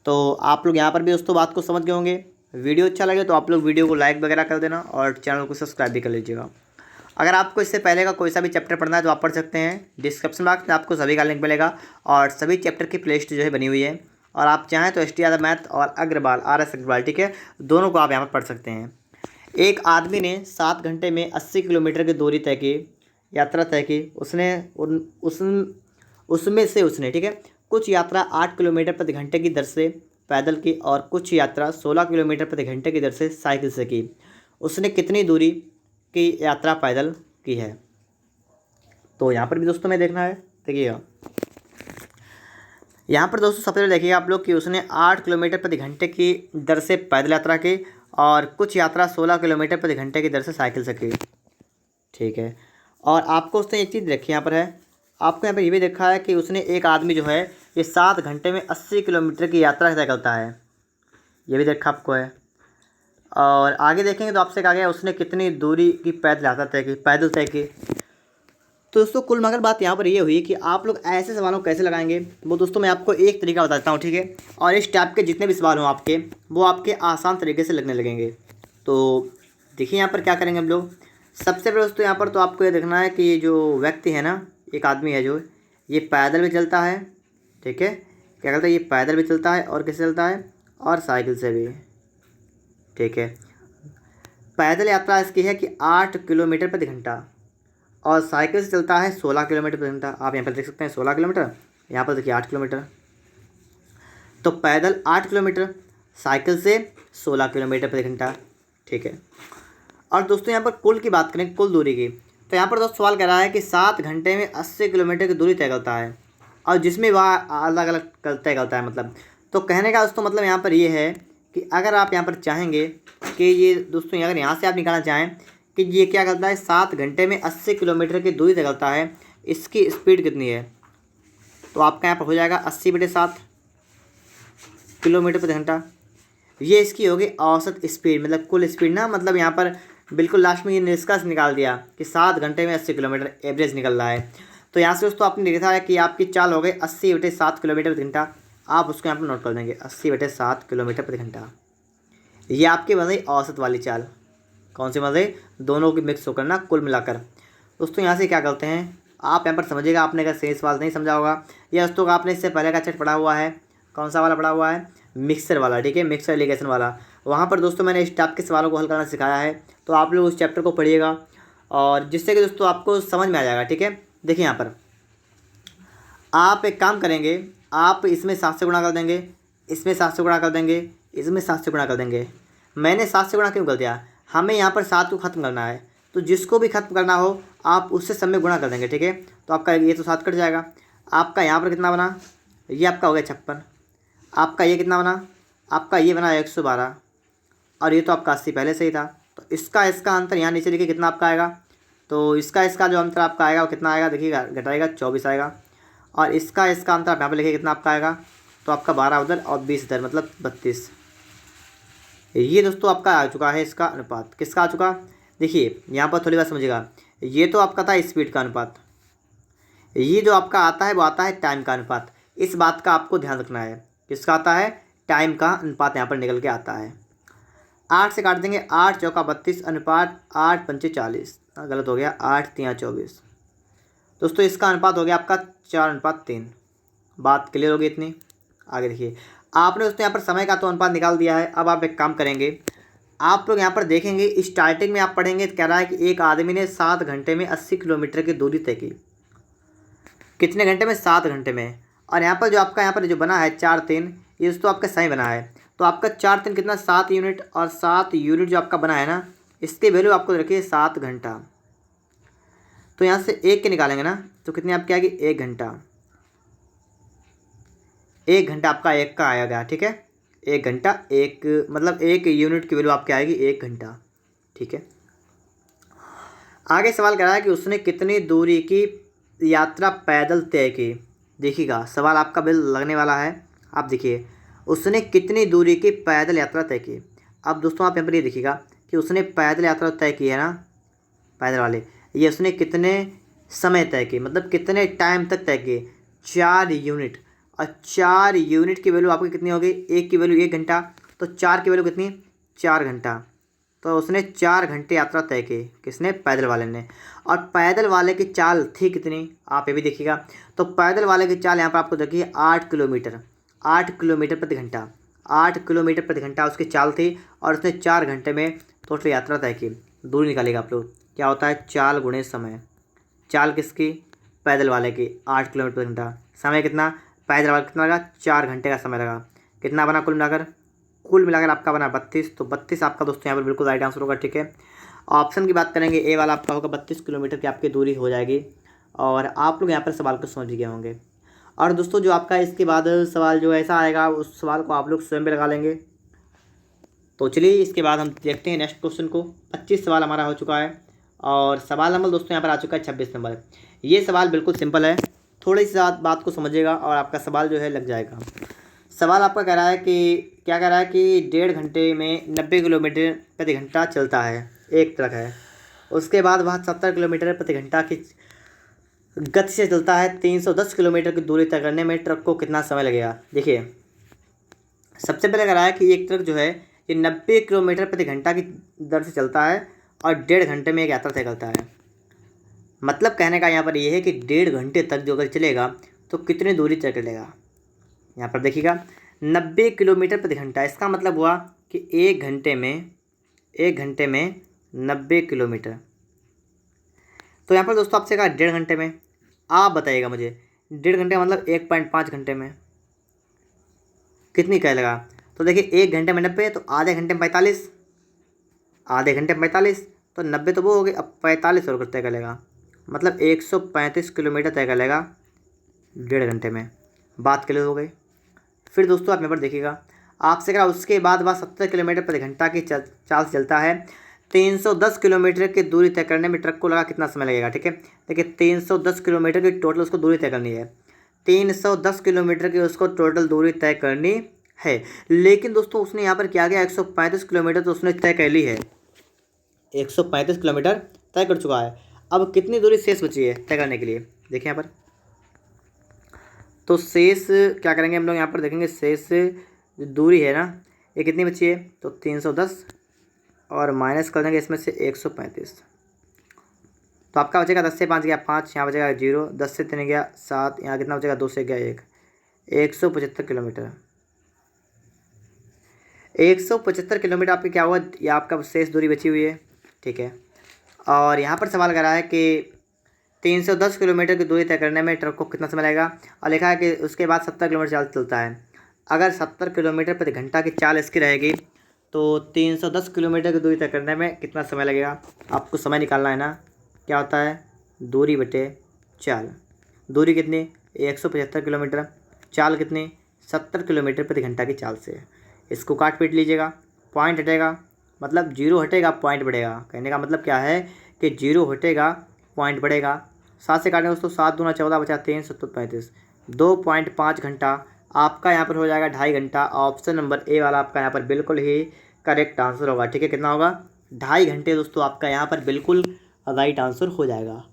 तो आप लोग यहाँ पर भी दोस्तों बात को समझ गए होंगे। वीडियो अच्छा लगे तो आप लोग वीडियो को लाइक वगैरह कर देना और चैनल को सब्सक्राइब भी कर लीजिएगा। अगर आपको इससे पहले का कोई सा भी चैप्टर पढ़ना है तो आप पढ़ सकते हैं, डिस्क्रिप्शन बॉक्स में आपको सभी का लिंक मिलेगा और सभी चैप्टर की प्ले लिस्ट जो है बनी हुई है। और आप चाहें तो ST यादव मैथ और अग्रवाल RS अग्रवाल, ठीक है, दोनों को आप यहाँ पर पढ़ सकते हैं। एक आदमी ने 7 घंटे में 80 किलोमीटर की दूरी तय की, यात्रा तय की। उसमें से उसने, ठीक है, कुछ यात्रा 8 किलोमीटर प्रति घंटे की दर से पैदल की और कुछ यात्रा 16 किलोमीटर प्रति घंटे की दर से साइकिल से की। उसने कितनी दूरी की यात्रा पैदल की है। तो यहाँ पर भी दोस्तों में देखना है, देखिएगा यहाँ पर दोस्तों सबसे पहले देखिएगा आप लोग कि उसने 8 किलोमीटर प्रति घंटे की दर से पैदल यात्रा की और कुछ यात्रा 16 किलोमीटर प्रति घंटे की दर से साइकिल से की, ठीक है। और आपको उसने एक चीज़ देखी यहाँ पर है, आपको यहाँ पर ये भी देखा है कि उसने एक आदमी जो है ये 7 घंटे में 80 किलोमीटर की यात्रा तय करता है, ये भी देखा आपको है। और आगे देखेंगे तो आपसे कहा गया उसने कितनी दूरी की पैदल यात्रा तय की, पैदल तय की। तो दोस्तों कुल मिलाकर बात यहाँ पर ये हुई कि आप लोग ऐसे सवालों को कैसे लगाएंगे वो दोस्तों मैं आपको एक तरीका बताता हूँ, ठीक है। और इस टाइप के जितने भी सवाल हों आपके वो आपके आसान तरीके से लगने लगेंगे। तो देखिए यहाँ पर क्या करेंगे हम लोग। सबसे पहले दोस्तों यहाँ पर तो आपको ये देखना है कि जो व्यक्ति है ना, एक आदमी है जो ये पैदल भी चलता है, ठीक है, क्या कहता है ये पैदल भी चलता है और किससे चलता है, और साइकिल से भी, ठीक है। पैदल यात्रा इसकी है कि 8 किलोमीटर प्रति घंटा और साइकिल से चलता है 16 किलोमीटर प्रति घंटा। आप यहाँ पर देख सकते हैं 16 किलोमीटर, यहाँ पर देखिए 8 किलोमीटर। तो पैदल 8 किलोमीटर, साइकिल से 16 किलोमीटर प्रति घंटा, ठीक है। और दोस्तों यहाँ पर कुल की बात करें, कुल दूरी की, तो यहाँ पर दोस्तों सवाल कह रहा है कि 7 घंटे में 80 किलोमीटर की दूरी तय करता है और जिसमें वह अलग अलग तय करता है। मतलब तो कहने का दोस्तों मतलब यहाँ पर ये है कि अगर आप यहाँ पर चाहेंगे कि ये दोस्तों अगर यहाँ से आप निकालना चाहें कि ये क्या करता है 7 घंटे में 80 किलोमीटर की दूरी तय करता है, इसकी स्पीड कितनी है, तो आपका यहाँ पर हो जाएगा 80/7 किलोमीटर प्रति घंटा। ये इसकी होगी औसत स्पीड, मतलब कुल स्पीड ना, मतलब यहाँ पर बिल्कुल लास्ट में ये निष्कर्ष निकाल दिया कि 7 घंटे में 80 किलोमीटर एवरेज निकल रहा है। तो यहाँ से दोस्तों आपने लिखा है कि आपकी चाल हो गई 80/7 किलोमीटर प्रति घंटा। आप उसको यहाँ पर नोट कर देंगे 80/7 किलोमीटर प्रति घंटा। ये आपकी बन रही औसत वाली चाल, कौन सी बन रही, दोनों की मिक्स होकर ना कुल मिलाकर। दोस्तों यहाँ से क्या करते हैं आप यहाँ पर समझिएगा, आपने अगर सही सवाल नहीं समझा होगा या दोस्तों आपने इससे पहले का चैप्टर पढ़ा हुआ है, कौन सा वाला पढ़ा हुआ है, मिक्सर वाला, ठीक है, मिक्सर एलिगेशन वाला। वहाँ पर दोस्तों मैंने इस टाइप के सवालों को हल करना सिखाया है, तो आप लोग उस चैप्टर को पढ़िएगा और जिससे कि दोस्तों आपको समझ में आ जाएगा, ठीक है। देखिए यहाँ पर आप एक काम करेंगे, आप इसमें 7 से गुणा कर देंगे, इसमें 7 से गुणा कर देंगे, इसमें 7 से गुणा कर देंगे। मैंने 7 से गुणा क्यों कर दिया, हमें यहाँ पर 7 को ख़त्म करना है, तो जिसको भी ख़त्म करना हो आप उससे सब में गुणा कर देंगे, ठीक है। तो आपका ये तो 7 कट जाएगा, आपका यहाँ पर कितना बना, ये आपका हो गया 56, आपका ये कितना बना, आपका ये बना 112 और ये तो आपका 80 पहले से ही था। तो इसका अंतर यहाँ नीचे देखिए कितना आपका आएगा, तो इसका जो अंतर आपका आएगा वो कितना आएगा, देखिएगा घटाएगा 24 आएगा। और इसका अंतर आप यहाँ पर लिखिए कितना आपका आएगा, तो आपका 12 उधर और 20 इधर, मतलब 32। ये दोस्तों आपका आ चुका है इसका अनुपात, किसका आ चुका, देखिए यहाँ पर थोड़ी बात समझिएगा। ये तो आपका था स्पीड का अनुपात, ये जो आपका आता है वो आता है टाइम का अनुपात। इस बात का आपको ध्यान रखना है, किसका आता है, टाइम का अनुपात यहाँ पर निकल के आता है। 8 से काट देंगे, 8 चौका 32 अनुपात 8 पंचे 40, गलत हो गया, 8 3 24। दोस्तों इसका अनुपात हो गया आपका 4:3। बात क्लियर होगी इतनी। आगे देखिए, आपने दोस्तों यहाँ पर समय का तो अनुपात निकाल दिया है। अब आप एक काम करेंगे, आप लोग यहाँ पर देखेंगे स्टार्टिंग में आप पढ़ेंगे, कह रहा है कि एक आदमी ने 7 घंटे में 80 किलोमीटर की दूरी तय की। कितने घंटे में? 7 घंटे में। और यहाँ पर जो आपका यहाँ पर जो बना है 4-3, ये दोस्तों आपका समय बना है। तो आपका 4-3 कितना? 7 यूनिट। और 7 यूनिट जो आपका बना है ना, इसकी वैल्यू आपको रखिए 7 घंटा। तो यहाँ से एक के निकालेंगे ना, तो कितनी आपकी आएगी? 1 घंटा। 1 घंटा आपका एक का आएगा, ठीक है। 1 घंटा, एक मतलब 1 यूनिट की वैल्यू आपकी आएगी 1 घंटा, ठीक है। आगे सवाल कर रहा है कि उसने कितनी दूरी की यात्रा पैदल तय की। देखिएगा सवाल आपका बिल लगने वाला है। आप देखिए, उसने कितनी दूरी की पैदल यात्रा तय की। अब दोस्तों आप यहाँ पर ये देखिएगा कि उसने पैदल यात्रा तय की है ना, पैदल वाले, ये उसने कितने समय तय की, मतलब कितने टाइम तक तय की? 4 यूनिट। और 4 यूनिट की वैल्यू आपकी कितनी होगी? एक की वैल्यू 1 घंटा, तो 4 की वैल्यू कितनी? 4 घंटा। तो उसने 4 घंटे यात्रा तय की, किसने? पैदल वाले ने। और पैदल वाले की चाल थी कितनी? आप ये भी देखिएगा। तो पैदल वाले की चाल यहाँ पर आपको देखिए 8 किलोमीटर, 8 किलोमीटर प्रति घंटा, 8 किलोमीटर प्रति घंटा उसकी चाल थी। और उसने 4 घंटे में टोटल यात्रा तय की। दूरी निकालेगा आप लोग, क्या होता है? चाल गुणे समय। चाल किसकी? पैदल वाले की 8 किलोमीटर प्रति घंटा। समय कितना? पैदल वाले कितना लगा? 4 घंटे का समय लगा। कितना बना कुल मिलाकर? कुल मिलाकर आपका बना 32। तो 32 आपका दोस्तों यहाँ पर बिल्कुल राइट आंसर होगा, ठीक है। ऑप्शन की बात करेंगे, ए वाला आपका होगा 32 किलोमीटर की आपकी दूरी हो जाएगी। और आप लोग यहाँ पर सवाल को समझ गए होंगे। और दोस्तों जो आपका इसके बाद सवाल जो ऐसा आएगा, उस सवाल को आप लोग स्वयं भी लगा लेंगे। तो चलिए इसके बाद हम देखते हैं नेक्स्ट क्वेश्चन को। 25 सवाल हमारा हो चुका है। और सवाल नंबर दोस्तों यहाँ पर आ चुका है 26 नंबर। ये सवाल बिल्कुल सिंपल है, थोड़ी सी बात को समझिएगा और आपका सवाल जो है लग जाएगा। सवाल आपका कह रहा है कि क्या कह रहा है कि 1.5 घंटे में 90 किलोमीटर प्रति घंटा चलता है, एक ट्रक है। उसके बाद वह 70 किलोमीटर प्रति घंटा की गति से चलता है। 310 किलोमीटर की दूरी तय करने में ट्रक को कितना समय लगेगा? देखिए सबसे पहले कह रहा है कि एक ट्रक जो है ये 90 किलोमीटर प्रति घंटा की दर से चलता है और 1.5 घंटे में एक यात्रा तय करता है। मतलब कहने का यहाँ पर ये है कि 1.5 घंटे तक जो अगर चलेगा तो कितनी दूरी तय कर लेगा। यहाँ पर देखिएगा 90 किलोमीटर प्रति घंटा, इसका मतलब हुआ कि 1 घंटे में 90 किलोमीटर। तो यहाँ पर दोस्तों आपसे कहा 1.5 घंटे में, आप बताइएगा मुझे 1.5 घंटे मतलब 1.5 घंटे में कितनी कह लगा। तो देखिए 1 घंटे में 90, तो आधे घंटे में 45, आधे घंटे में 45, तो 90 तो वो हो गए, अब 45 और तय कर लेगा, मतलब 135 किलोमीटर तय कर लेगा 1.5 घंटे में। बात क्लियर हो गई। फिर दोस्तों आप यहाँ पर देखिएगा, आपसे कहा उसके बाद वह 70 किलोमीटर प्रति घंटा की चाल से चलता है। 310 किलोमीटर की दूरी तय करने में ट्रक को लगा कितना समय लगेगा, ठीक है। देखिए 310 किलोमीटर की टोटल उसको दूरी तय करनी है, 310 किलोमीटर की उसको टोटल दूरी तय करनी है। लेकिन दोस्तों उसने यहाँ पर क्या किया, 135 किलोमीटर तो उसने तय कर ली है, 135 किलोमीटर तय कर चुका है। अब कितनी दूरी शेष बची है तय करने के लिए? देखिए यहाँ पर तो शेष क्या करेंगे हम लोग, यहाँ पर देखेंगे शेष दूरी है ना, ये कितनी बची है, तो 310 और माइनस कर देंगे इसमें से 135। तो आपका बचेगा 10 से 5 गया 5, यहाँ बचेगा 0, 10 से 3 गया 7, यहाँ कितना बचेगा 2 से गया 1, 175 किलोमीटर। 175 किलोमीटर आपकी क्या हुआ, ये आपका शेष दूरी बची हुई है, ठीक है। और यहाँ पर सवाल कर रहा है कि 310 किलोमीटर की दूरी तय करने में ट्रक को कितना समय लगेगा, और लिखा है कि उसके बाद 70 किलोमीटर चाल चलता है। अगर 70 किलोमीटर प्रति घंटा की चाल इसकी रहेगी तो 310 किलोमीटर की दूरी तय करने में कितना समय लगेगा, आपको समय निकालना है ना। क्या होता है, दूरी बटे चाल। दूरी कितनी, 175 किलोमीटर, चाल कितनी, 70 किलोमीटर प्रति घंटा की चाल से। इसको काट पीट लीजिएगा, पॉइंट हटेगा, मतलब 0 हटेगा पॉइंट बढ़ेगा। कहने का मतलब क्या है कि 0 हटेगा पॉइंट बढ़ेगा। 7 से काटेंगे दोस्तों, 7 दूना 14 बचा 3, 7 35, 2.5 घंटा आपका यहाँ पर हो जाएगा 2.5 घंटा। ऑप्शन नंबर ए वाला आपका यहाँ पर बिल्कुल ही करेक्ट आंसर होगा, ठीक है। कितना होगा, 2.5 घंटे दोस्तों आपका यहाँ पर बिल्कुल राइट आंसर हो जाएगा।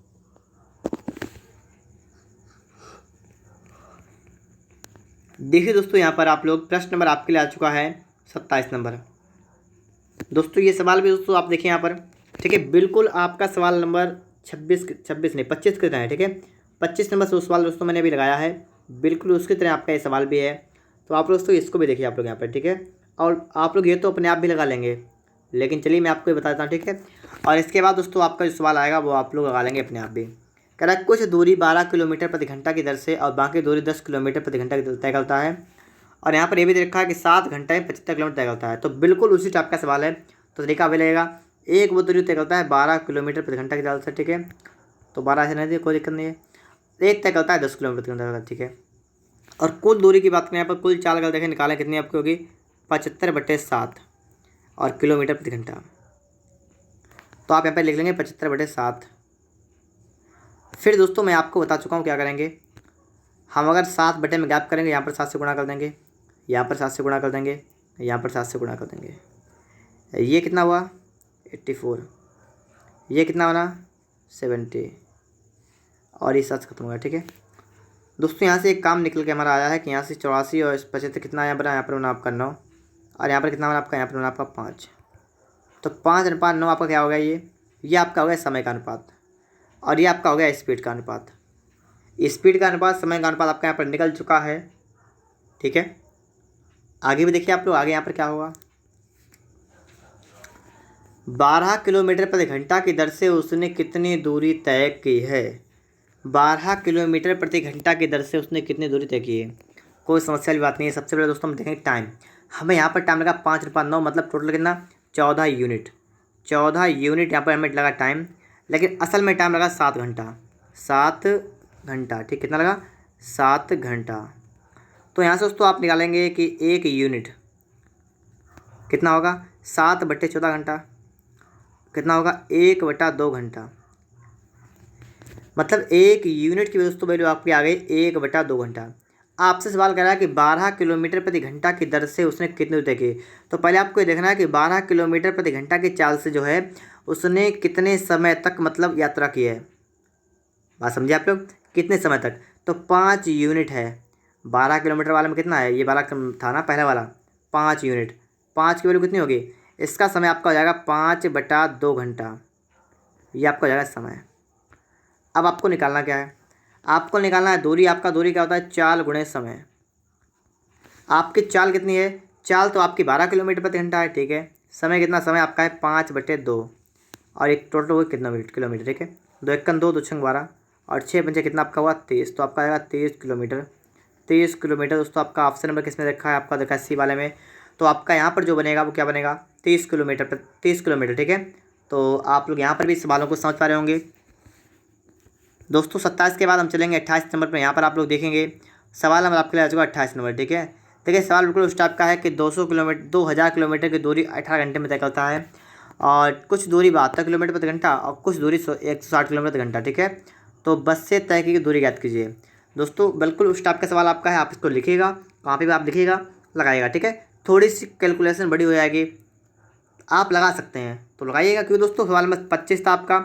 देखिए दोस्तों यहाँ पर आप लोग प्रश्न नंबर आपके लिए आ चुका है 27 नंबर। दोस्तों ये सवाल भी दोस्तों आप देखिए यहाँ पर, ठीक है, बिल्कुल आपका सवाल नंबर 26 नहीं 25 कितना है, ठीक है। 25 नंबर से सवाल दोस्तों मैंने अभी लगाया है, बिल्कुल उसकी तरह आपका ये सवाल भी है। तो आप लोग दोस्तों इसको भी देखिए आप लोग यहाँ पर, ठीक है। और आप लोग ये तो अपने आप भी लगा लेंगे, लेकिन चलिए मैं आपको ये बताता हूँ, ठीक है। और इसके बाद दोस्तों आपका जो सवाल आएगा वो आप लोग लगा लेंगे अपने आप भी। कह रहा है कुछ दूरी 12 किलोमीटर प्रति घंटा की दर से और बाकी दूरी 10 किलोमीटर प्रति घंटा की दर तय करता है। और यहाँ पर ये भी दे रखा है कि 7 घंटे में 75 किलोमीटर तय करता है। तो बिल्कुल उसी टाइप का सवाल है, तो तरीका भी लगेगा। एक वो दूरी तय करता है 12 किलोमीटर प्रति घंटा की दर से, ठीक है। तो 12 से नहीं दी, कोई दिक्कत नहीं है। एक तय करता है 10 किलोमीटर प्रति घंटा, ठीक है। और कुल दूरी की बात करें यहाँ पर, कुल चाल अगर देखें निकालें कितनी आपकी होगी, 75/7 और किलोमीटर प्रति घंटा। तो आप यहाँ पर लिख लेंगे 75/7। फिर दोस्तों मैं आपको बता चुका हूँ क्या करेंगे। हम अगर 7 बटे में गैप करेंगे, यहाँ पर 7 से गुणा कर देंगे, यहाँ पर 7 से गुणा कर देंगे, यहाँ पर 7 से गुणा कर देंगे। ये कितना हुआ 84, ये कितना बना 70, और ये 7 खत्म हो गया, ठीक है। दोस्तों यहाँ से एक काम निकल के हमारा आया है कि यहाँ से 84 और 75 कितना यहाँ बना, यहाँ पर बना आपका 9, और यहाँ पर कितना बना आपका, यहाँ पर बना आपका 5। तो 5/9 आपका क्या हो गया, ये आपका हो गया समय का अनुपात, और ये आपका हो गया स्पीड का अनुपात। स्पीड का अनुपात, समय का अनुपात आपका यहाँ पर निकल चुका है, ठीक है। आगे भी देखिए आप लोग, आगे यहाँ पर क्या होगा। 12 किलोमीटर प्रति घंटा की दर से उसने कितनी दूरी तय की है। 12 किलोमीटर प्रति घंटा की दर से उसने कितनी दूरी तय की है। कोई समस्या वाली बात नहीं है। सबसे पहले दोस्तों हम देखेंगे टाइम। हमें यहाँ पर टाइम लगा 5/9, मतलब टोटल कितना 14 यूनिट। 14 यूनिट यहाँ पर हमें लगा टाइम, लेकिन असल में टाइम लगा 7 घंटा। 7 घंटा, ठीक, कितना लगा 7 घंटा। तो यहाँ से दोस्तों आप निकालेंगे कि 1 यूनिट कितना होगा, 7/14 घंटा कितना होगा, 1/2 घंटा। मतलब 1 यूनिट की दोस्तों वैल्यू आपकी आ गई 1/2 घंटा। आपसे सवाल कर रहा है कि 12 किलोमीटर प्रति घंटा की दर से उसने कितनी दूरी तय की। तो पहले आपको ये देखना है कि 12 किलोमीटर प्रति घंटा की चाल से जो है उसने कितने समय तक मतलब यात्रा की है। बात समझिए आप लोग, कितने समय तक। तो 5 यूनिट है। 12 किलोमीटर वाले में कितना है, ये 12 था ना पहला वाला, 5 यूनिट। 5 की वैल्यू कितनी होगी, इसका समय आपका हो जाएगा 5/2 घंटा। ये आपका हो जाएगा समय। अब आपको निकालना क्या है, आपको निकालना है दूरी। आपका दूरी क्या होता है, चाल गुणे समय। आपकी चाल कितनी है, चाल तो आपकी 12 किलोमीटर प्रति घंटा है, ठीक है। समय कितना, समय आपका है 5/2, और एक टोटल हुआ कितना मिनट किलोमीटर, ठीक है। 2 एकम 2, 2 छंग 12, और 6 पंचे कितना आपका हुआ 23। तो आपका आएगा 23 किलोमीटर। 23 किलोमीटर दोस्तों आपका ऑप्शन नंबर किस में रखा है, आपका देखा है सी वाले में। तो आपका यहाँ पर जो बनेगा वो क्या बनेगा, 30 किलोमीटर 30 किलोमीटर, ठीक है। तो आप लोग यहाँ पर भी सवालों को समझ पा रहे होंगे। दोस्तों 27 के बाद हम चलेंगे 28 नंबर पर। यहाँ पर आप लोग देखेंगे सवाल नंबर आपके लिए आ चुका 28 नंबर, ठीक है। देखिए सवाल बिल्कुल उस टाइप का है कि 2000 किलोमीटर की दूरी 18 घंटे में तय करता है, और कुछ दूरी 72 किलोमीटर प्रति घंटा, और कुछ दूरी 160 किलोमीटर प्रति घंटा, ठीक है। तो बस से तय की दूरी ज्ञात कीजिए। दोस्तों बिल्कुल उस टाइप का सवाल आपका है, आप इसको लिखिएगा, कहाँ पे भी आप लिखिएगा, लगाइएगा, ठीक है। थोड़ी सी कैलकुलेशन बड़ी हो जाएगी, आप लगा सकते हैं तो लगाइएगा, क्योंकि दोस्तों सवाल नंबर 25 था आपका,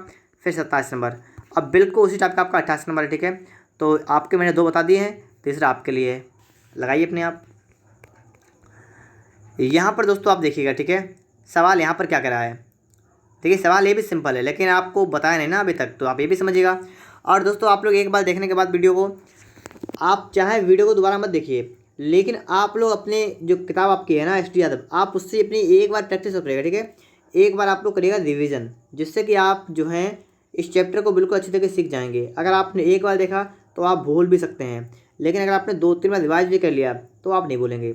फिर 27 नंबर, अब बिल्कुल उसी टाइप का आपका 28 नंबर है, ठीक है। तो आपके मैंने 2 बता दिए हैं, तीसरा आपके लिए है, लगाइए अपने आप। यहाँ पर दोस्तों आप देखिएगा, ठीक है। सवाल यहाँ पर क्या कह रहा है, देखिए सवाल ये भी सिंपल है, लेकिन आपको बताया नहीं ना अभी तक, तो आप ये भी समझिएगा। और दोस्तों आप लोग एक बार देखने के बाद वीडियो को, आप चाहे वीडियो को दोबारा मत देखिए, लेकिन आप लोग अपने जो किताब आपकी है ना एस.डी. यादव, आप उससे अपनी एक बार प्रैक्टिस करिएगा, ठीक है। एक बार आप लोग करिएगा रिवीजन, जिससे कि आप जो है इस चैप्टर को बिल्कुल अच्छी तरीके से सीख जाएंगे। अगर आपने एक बार देखा तो आप भूल भी सकते हैं, लेकिन अगर आपने 2-3 बार रिवाइज भी कर लिया तो आप नहीं भूलेंगे।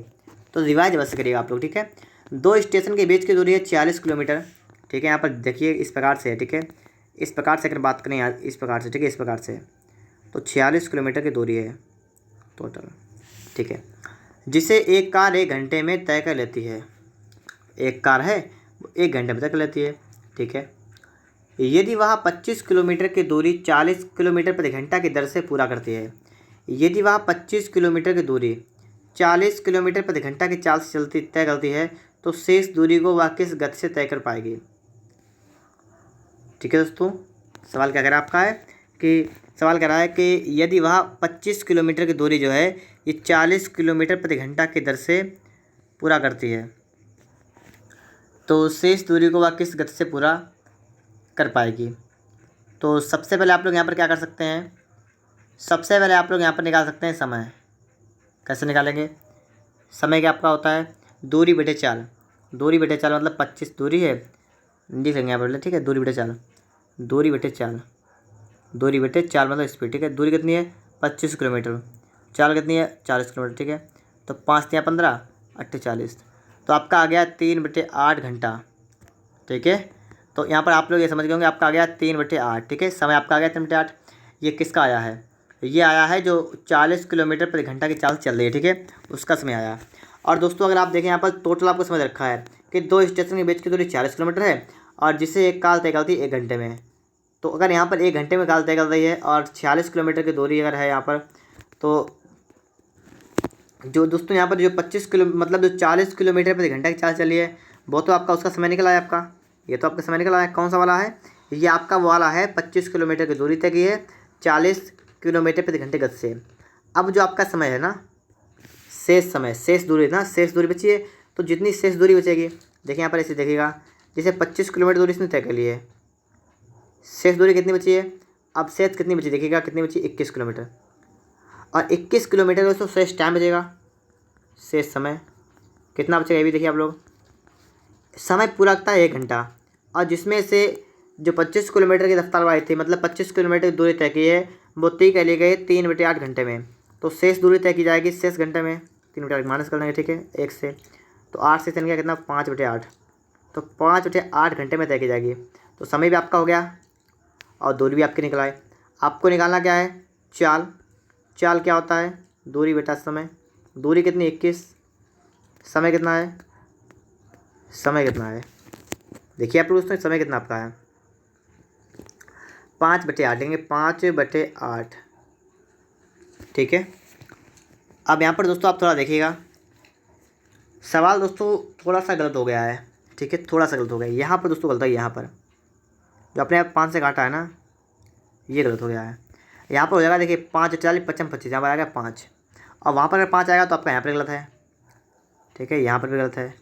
तो रिवाइज अवश्य करिएगा आप लोग, ठीक है। 2 स्टेशन के बीच की दूरी है 40 किलोमीटर, ठीक है। यहाँ पर देखिए इस प्रकार से है, ठीक है। इस प्रकार से अगर बात करें यार, इस प्रकार से, ठीक है, इस प्रकार से, तो 46 किलोमीटर की दूरी है टोटल, ठीक है, जिसे एक कार 1 घंटे में तय कर लेती है। एक कार है 1 घंटे में तय कर लेती है, ठीक है। यदि वह 25 किलोमीटर की दूरी 40 किलोमीटर प्रति घंटा की दर से पूरा करती है। यदि वह 25 किलोमीटर की दूरी 40 किलोमीटर प्रति घंटा की चाल से तय करती है, तो शेष दूरी को वह किस गति से तय कर पाएगी। ठीक है दोस्तों, सवाल क्या कह रहा है आपका है कि सवाल कह रहा है कि यदि वह 25 किलोमीटर की दूरी जो है ये 40 किलोमीटर प्रति घंटा की दर से पूरा करती है, तो शेष दूरी को वह किस गति से पूरा कर पाएगी। तो सबसे पहले आप लोग यहाँ पर क्या कर सकते हैं, सबसे पहले आप लोग यहाँ पर निकाल सकते हैं समय। कैसे निकालेंगे? समय क्या आपका होता है दूरी बटे चाल। दूरी बटे चाल मतलब 25 दूरी है, लिख लेंगे यहाँ पर, ठीक है। दूरी बटे चाल, दूरी बटे चाल, दूरी बटे चाल मतलब स्पीड, ठीक है। दूरी कितनी है 25 किलोमीटर, चाल कितनी है 40 किलोमीटर, ठीक है। तो 5 या 15 48, तो आपका आ गया 3/8 घंटा, ठीक है। तो यहाँ पर आप लोग ये समझ गए होंगे आपका आ गया 3/8, ठीक है। समय आपका आ गया 3/8। ये किसका आया है? ये आया है जो 40 किलोमीटर प्रति घंटा की चाल चल रही है, ठीक है, उसका समय आया। और दोस्तों अगर आप देखें यहाँ पर टोटल आपको समझ रखा है कि 2 स्टेशन के बीच की दूरी 40 किलोमीटर है और जिसे एक काल तय करती है 1 घंटे में। तो अगर यहाँ पर 1 घंटे में काल तय कर रही है और 46 किलोमीटर की दूरी अगर है यहाँ पर, तो जो दोस्तों यहाँ पर जो 25 किलो मतलब जो 40 किलोमीटर प्रति घंटा की चाल चली है, वो तो आपका उसका समय निकला है आपका। ये तो आपका समय निकला है, कौन सा वाला है? ये आपका वाला है 25 किलोमीटर की दूरी तय की है 40 किलोमीटर प्रति घंटे गति से। अब जो आपका समय है ना, शेष समय, शेष दूरी ना, शेष दूरी बची है, तो जितनी शेष दूरी बचेगी, देखिए यहाँ पर ऐसे देखिएगा, जैसे 25 किलोमीटर दूरी इसने तय कर ली है, शेष दूरी कितनी बची है? अब शेष कितनी बची देखिएगा, कितनी बची 21 किलोमीटर। और 21 किलोमीटर दोस्तों शेष टाइम बचेगा, शेष समय कितना बचेगा ये भी देखिए आप लोग। समय पूरा लगता है 1 घंटा, और जिसमें से जो 25 किलोमीटर की रफ्तार वाली थी, मतलब 25 किलोमीटर की दूरी तय की है, वो तय कर ली गई 3/8 घंटे में। तो शेष दूरी तय की जाएगी शेष घंटे में, 3/8 माइनस कर देंगे, ठीक है, 1 से। तो 8 से चल गया कितना 5/8, तो 5/8 घंटे में तय की जाएगी। तो समय भी आपका हो गया और दूरी भी आपकी निकला है। आपको निकालना क्या है? चाल। चाल क्या होता है? दूरी बटा समय। दूरी कितनी 21, समय कितना है? समय कितना है देखिए आप लोग, उसमें समय कितना आपका है 5/8 लेंगे, 5/8, ठीक है। अब यहाँ पर दोस्तों आप थोड़ा देखिएगा, सवाल दोस्तों थोड़ा सा गलत हो गया है, ठीक है, थोड़ा सा गलत हो गया यहाँ पर दोस्तों, गलत है यहाँ पर, जो अपने आप 5 से काटा है ना, ये गलत हो गया है। यहाँ पर हो जाएगा देखिए 5/40 55 25, यहाँ पर आएगा 5, और वहाँ पर अगर 5 आएगा तो आपका यहाँ पर गलत है, ठीक है, यहाँ पर भी गलत है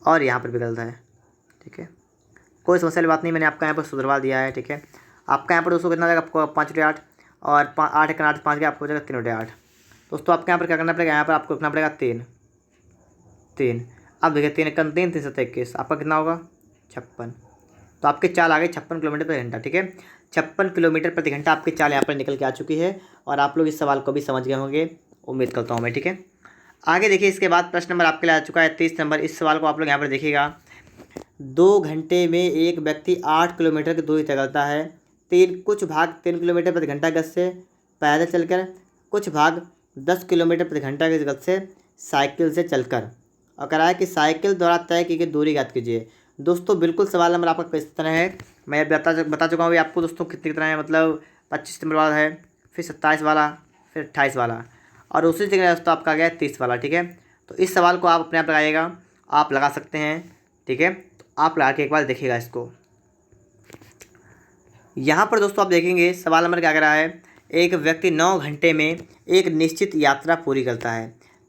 और यहाँ पर भी गलत है, ठीक है। कोई समस्या वाली बात नहीं, मैंने आपका यहाँ पर सुधरवा दिया है, ठीक है। आपका यहाँ पर दोस्तों कितना हो जाएगा आपको 5/8, और 8 एक 8 5 के आपको हो जाएगा 3/8। दोस्तों आपको यहाँ पर क्या करना पड़ेगा, यहाँ पर आपको रखना पड़ेगा 3। अब देखिए 3 1 3 3 7 21, आपका कितना होगा 56। तो आपकी चाल आ गई 56 किलोमीटर प्रति घंटा, ठीक है। 56 किलोमीटर प्रति घंटा आपकी चाल यहाँ पर निकल के आ चुकी है, और आप लोग इस सवाल को भी समझ गए होंगे, उम्मीद करता हूँ मैं, ठीक है। आगे देखिए, इसके बाद प्रश्न नंबर आपके लिए आ चुका है 30 नंबर। इस सवाल को आप लोग यहाँ पर देखिएगा, 2 घंटे में एक व्यक्ति 8 किलोमीटर की दूरी तय करता है। कुछ भाग 3 किलोमीटर प्रति घंटा गति से पैदल चलकर, कुछ भाग 10 किलोमीटर प्रति घंटा की गति से साइकिल से चलकर, और कराया कि साइकिल द्वारा तय की गई दूरी ज्ञात कीजिए। दोस्तों बिल्कुल सवाल नंबर आपका किस तरह है, मैं बता चुका हूँ आपको दोस्तों कितना है, मतलब 25 नंबर वाला है, फिर 27 वाला, फिर 28 वाला, और उसी जगह दोस्तों आपका आ गया 30 वाला, ठीक है। तो इस सवाल को आप अपने आप लगाइएगा, आप लगा सकते हैं, ठीक है। तो आप लगा के एक बार देखिएगा इसको। यहाँ पर दोस्तों आप देखेंगे सवाल नंबर क्या कह रहा है, एक व्यक्ति 9 घंटे में एक निश्चित यात्रा पूरी करता है।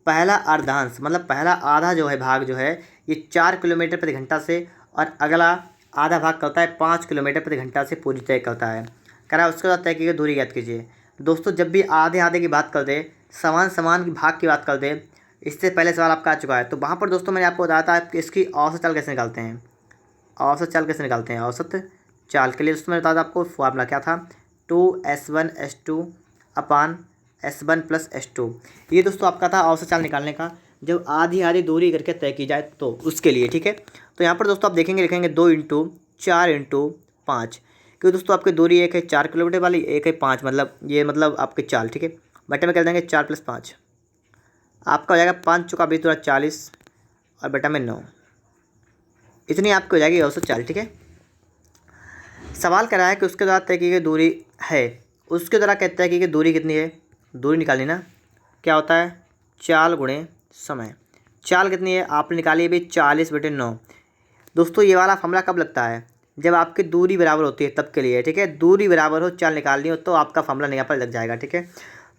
पहला अर्धांश मतलब पहला आधा जो है भाग जो है ये 4 किलोमीटर प्रति घंटा से, और अगला आधा भाग करता है 5 किलोमीटर प्रति घंटा से पूरी तय करता है। कह रहा है उसके बाद तय की गई दूरी याद कीजिए। दोस्तों जब भी आधे आधे की बात कर दे, समान भाग की बात कर दे, इससे पहले सवाल आपका आ चुका है, तो वहाँ पर दोस्तों मैंने आपको बताया था कि इसकी औसत चाल कैसे निकालते हैं। औसत चाल कैसे निकालते हैं? औसत चाल के लिए दोस्तों मैंने बताया था आपको, फॉर्मूला क्या था, 2S1S2 अपान S1 + S2। ये दोस्तों आपका था औसत चाल निकालने का, जब आधी आधी दूरी करके तय की जाए तो उसके लिए, ठीक है। तो यहाँ पर दोस्तों आप लिखेंगे 2 × 4 × 5, क्योंकि दोस्तों आपकी दूरी एक है 4 किलोमीटर वाली, एक है 5, मतलब ये मतलब आपके चाल, ठीक है। बटे में कर देंगे 4 + 5, आपका हो जाएगा 5 चौका 20 × 40 और बटा में 9, इतनी आपकी हो जाएगी औसत चाल, ठीक है। सवाल कर रहा है कि उसके द्वारा तय की गई दूरी है, उसके द्वारा कहता है कि दूरी कितनी है, दूरी निकालनी ना, क्या होता है चाल गुणे समय। चाल कितनी है आपने निकाली अभी 40/9। दोस्तों ये वाला फॉर्मूला कब लगता है, जब आपकी दूरी बराबर होती है तब के लिए, ठीक है। दूरी बराबर हो, चाल निकालनी हो, तो आपका फॉर्मूला यहाँ पर लग जाएगा, ठीक है।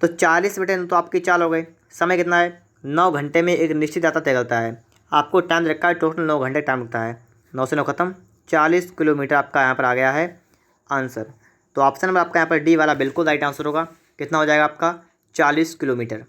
तो 40/9 तो आपकी चाल हो गई। समय कितना है 9 घंटे में एक निश्चित यात्रा तय करता है। आपको टाइम रखा है टोटल 9 घंटे टाइम लगता है, 9 से 9 खत्म, 40 किलोमीटर आपका यहाँ पर आ गया है आंसर। तो ऑप्शन नंबर आपका यहाँ पर डी वाला बिल्कुल राइट आंसर होगा। कितना हो जाएगा आपका 40 किलोमीटर।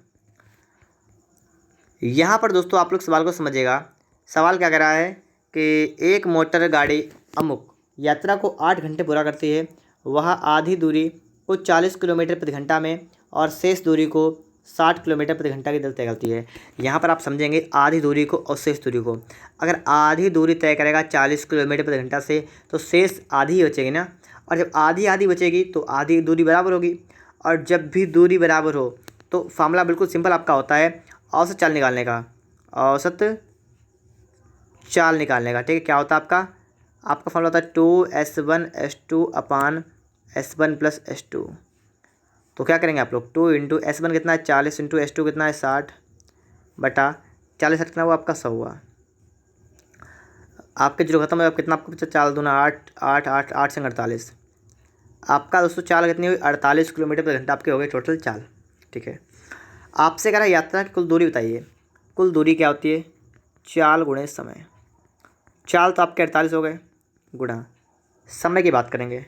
यहाँ पर दोस्तों आप लोग सवाल को समझिएगा। सवाल क्या कर रहा है कि एक मोटर गाड़ी अमुक यात्रा को 8 घंटे पूरा करती है। वह आधी दूरी को 40 किलोमीटर प्रति घंटा में और शेष दूरी को 60 किलोमीटर प्रति घंटा की दर तय करती है। यहाँ पर आप समझेंगे आधी दूरी को और शेष दूरी को। अगर आधी दूरी तय करेगा 40 किलोमीटर प्रति घंटा से तो शेष आधी ही बचेगी ना, और जब आधी आधी बचेगी तो आधी दूरी बराबर होगी। और जब भी दूरी बराबर हो तो फार्मूला बिल्कुल सिंपल आपका होता है औसत चाल निकालने का। औसत चाल निकालने का, ठीक है। क्या होता है आपका फार्मूला होता है 2S1S2 अपान S1 प्लस S2। तो क्या करेंगे आप लोग, 2 इंटू S1 कितना है 40 इंटू S2 कितना है 60 बटा 40 कितना हुआ आपका 100 हुआ। आपके जो खत्म है कितना आपको बचा, 4 दूना 8 8 8 8 से 48। आपका दोस्तों चाल कितनी हुई 48 किलोमीटर प्रति घंटा आपके हो गए टोटल चाल, ठीक है। आपसे कह रहा है यात्रा की कुल दूरी बताइए। कुल दूरी क्या होती है, चाल गुणे समय। चाल तो आपके 48 हो गए, गुणा समय की बात करेंगे।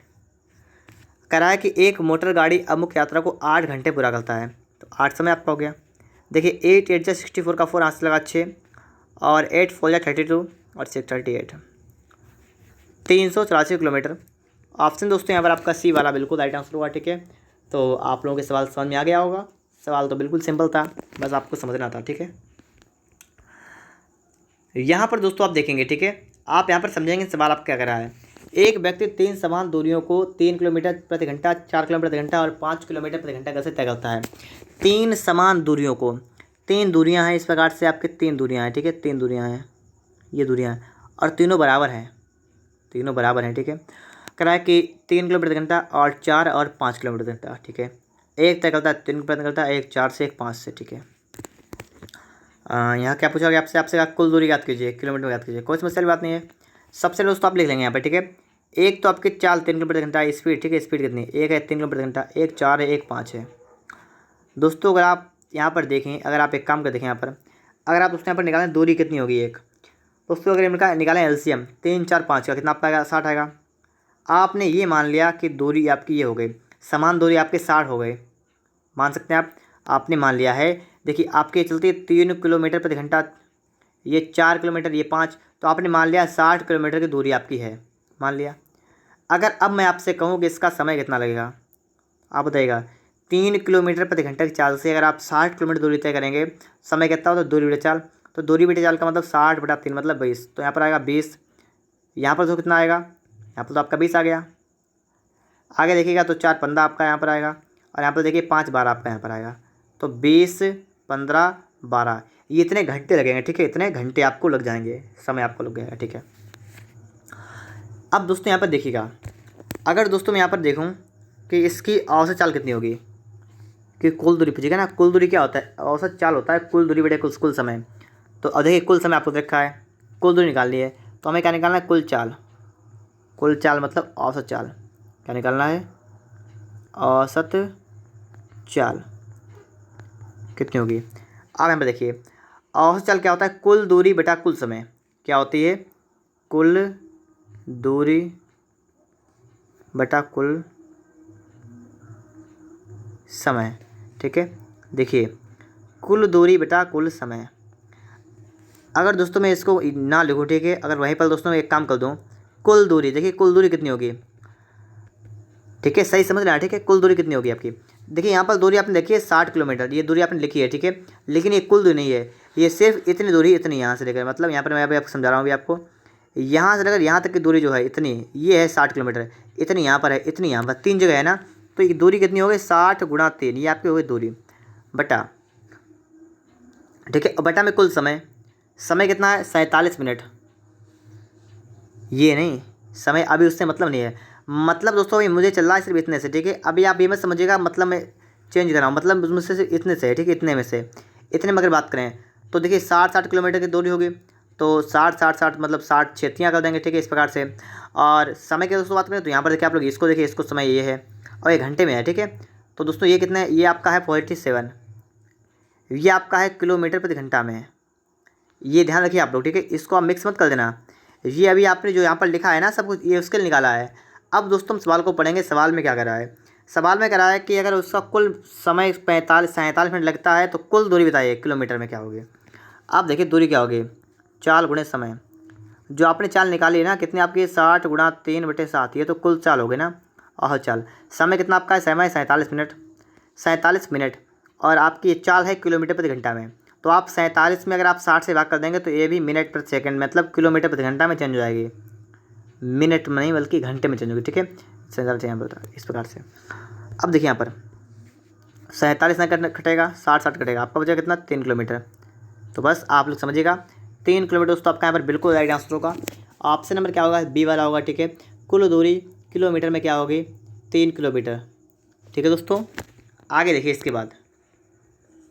कह रहा है कि एक मोटर गाड़ी अमुक यात्रा को 8 घंटे पूरा करता है, तो 8 समय आपका हो गया। देखिए 8 8 64 का 4 आंसर लगा 6 और 8 4 32 और 6 38 384 किलोमीटर। ऑप्शन दोस्तों यहाँ पर आपका सी वाला बिल्कुल राइट आंसर हुआ, ठीक है। तो आप लोगों के सवाल समझ में आ गया होगा। सवाल तो बिल्कुल सिंपल था, बस आपको समझना था, ठीक है। यहाँ पर दोस्तों आप देखेंगे, ठीक है, आप यहाँ पर समझेंगे सवाल आप क्या कर रहा है। एक व्यक्ति 3 समान दूरियों को 3 किलोमीटर प्रति घंटा, 4 किलोमीटर प्रति घंटा और 5 किलोमीटर प्रति घंटा कैसे तय करता है। 3 समान दूरियों को, 3 दूरियाँ हैं इस प्रकार से, आपके 3 दूरियाँ हैं, ठीक है, 3 दूरियाँ हैं, ये दूरियाँ हैं और तीनों बराबर हैं, तीनों बराबर हैं, ठीक है। कह रहा है कि 3 किलोमीटर प्रति घंटा और 4 और 5 किलोमीटर प्रति घंटा, ठीक है। एक तय करता है 3 प्रति घंटा, एक 4 से, एक 5 से, ठीक है। यहाँ क्या पूछा गया आपसे कहा कुल दूरी याद कीजिए, किलोमीटर में याद कीजिए, कोई समस्या की बात नहीं है। सबसे दोस्तों आप लिख लेंगे यहाँ पर, ठीक है। एक तो आपकी चाल 3 किलोमीटर प्रति घंटा, स्पीड, ठीक है, स्पीड कितनी, एक है 3 किलोमीटर प्रति घंटा, एक 4 है, एक 5 है। दोस्तों अगर आप यहाँ पर देखें, अगर आप एक काम कर देखें यहाँ पर, अगर आप उसके यहाँ पर निकालें दूरी कितनी होगी एक, दोस्तों अगर इनका निकालें एलसीएम 3 4 5 का कितना आपका आएगा 60 आएगा। आपने ये मान लिया कि दूरी आपकी ये हो गई, समान दूरी आपके 60 हो गए, मान सकते हैं आप, आपने मान लिया है। देखिए आपके चलते 3 किलोमीटर प्रति घंटा, ये 4 किलोमीटर, ये 5, तो आपने मान लिया 60 किलोमीटर की दूरी आपकी है, मान लिया। अगर अब मैं आपसे कहूँ कि इसका समय कितना लगेगा, आप बताइएगा। 3 किलोमीटर प्रति घंटा की चाल से अगर आप 60 किलोमीटर दूरी तय करेंगे, समय कितना होता है, दूरी बटे चाल, तो दूरी बटे चाल का मतलब 60 बटा 3 मतलब 20, तो यहाँ पर आएगा 20। यहाँ पर तो कितना आएगा, यहाँ पर तो आपका 20 आ गया। आगे देखिएगा तो 4 15 आपका यहाँ पर आएगा और यहाँ पर देखिए 5 12 आपका यहाँ पर आएगा, तो 20 15 12 ये इतने घंटे लगेंगे, ठीक है, इतने घंटे आपको लग जाएंगे, समय आपको लग जाएगा, ठीक है। अब दोस्तों यहाँ पर देखिएगा, अगर दोस्तों मैं यहाँ पर देखूँ कि इसकी औसत चाल कितनी होगी, कि कुल दूरी पूछिएगा ना, कुल दूरी क्या होता है, औसत चाल होता है कुल दूरी बटे कुल समय। तो अब देखिए कुल समय आपको देखा है, कुल दूरी निकालनी है, तो हमें क्या निकालना है, कुल चाल। कुल चाल मतलब औसत चाल, क्या निकालना है, औसत चाल कितनी होगी। अब यहाँ पर देखिए औसत चाल क्या होता है, कुल दूरी बटा कुल समय, क्या होती है, कुल दूरी बटा कुल समय, ठीक है। देखिए कुल दूरी बटा कुल समय, अगर दोस्तों मैं इसको ना लिखूँ, ठीक है, अगर वहीं पर दोस्तों मैं एक काम कर दूँ, कुल दूरी, देखिए कुल दूरी कितनी होगी, ठीक है, सही समझ रहे हैं, ठीक है। कुल दूरी कितनी होगी आपकी, देखिए यहाँ पर दूरी आपने देखी है 60 किलोमीटर, ये दूरी आपने लिखी है, ठीक है, लेकिन ये कुल दूरी नहीं है, ये सिर्फ इतनी दूरी, इतनी यहाँ से लेकर, मतलब यहाँ पर मैं अभी आपको समझा रहा हूँ अभी आपको, यहाँ से लेकर यहाँ तक की दूरी जो है इतनी, ये है 60 किलोमीटर, इतनी यहाँ पर है, इतनी यहाँ पर, 3 जगह है ना, तो ये दूरी कितनी हो गई 60 गुणा 3, ये आपकी हो गई दूरी बटा, ठीक है, बटा में कुल समय, समय कितना है 47 मिनट, ये नहीं समय अभी उससे मतलब नहीं है, मतलब दोस्तों अभी मुझे चल रहा है सिर्फ इतने से, ठीक है। अभी आप ये मत समझिएगा मतलब मैं चेंज कर रहा हूँ, मतलब मुझसे सिर्फ इतने से है, ठीक है, इतने में से, इतने में अगर बात करें तो देखिए 60 किलोमीटर की दूरी होगी, तो 60 मतलब 60 छेतियाँ कर देंगे, ठीक है, इस प्रकार से। और समय की दोस्तों बात करें तो यहाँ पर देखिए आप लोग इसको देखिए, इसको समय ये है और ये घंटे में है, ठीक है। तो दोस्तों ये कितना है, ये आपका है 47, ये आपका है किलोमीटर प्रति घंटा में है, ये ध्यान रखिए आप लोग, ठीक है, इसको आप मिक्स मत कर देना। ये अभी आपने जो यहाँ पर लिखा है ना सब कुछ, ये उसके लिए निकाला है। अब दोस्तों हम सवाल को पढ़ेंगे, सवाल में क्या करा है। सवाल में करा है कि अगर उसका कुल समय 45 47 मिनट लगता है तो कुल दूरी बताइए किलोमीटर में क्या होगी। आप देखिए दूरी क्या होगी, चाल गुणे समय। जो आपने चाल निकाली है ना, कितनी आपकी 60 गुणा 3/7, ये तो कुल चाल हो गई ना। और चाल समय कितना आपका है, समय 47 मिनट, 47 मिनट। और आपकी चाल है किलोमीटर प्रति घंटा में, तो आप 47 में अगर आप 60 से भाग कर देंगे तो ये भी मिनट प्रति सेकंड मतलब किलोमीटर प्रति घंटा में चेंज हो जाएगी, मिनट में नहीं बल्कि घंटे में चेंज होगी। ठीक है, 47 यहाँ पर इस प्रकार से। अब देखिए यहाँ पर 47 ना कटेगा, 60 कटेगा, आपका बचेगा कितना, 3 किलोमीटर। तो बस आप लोग समझिएगा 3 किलोमीटर दोस्तों आपका यहाँ पर बिल्कुल राइट आंसर होगा। ऑप्शन नंबर क्या होगा, बी वाला होगा। ठीक है, कुल दूरी किलोमीटर में क्या होगी, 3 किलोमीटर। ठीक है दोस्तों, आगे देखिए इसके बाद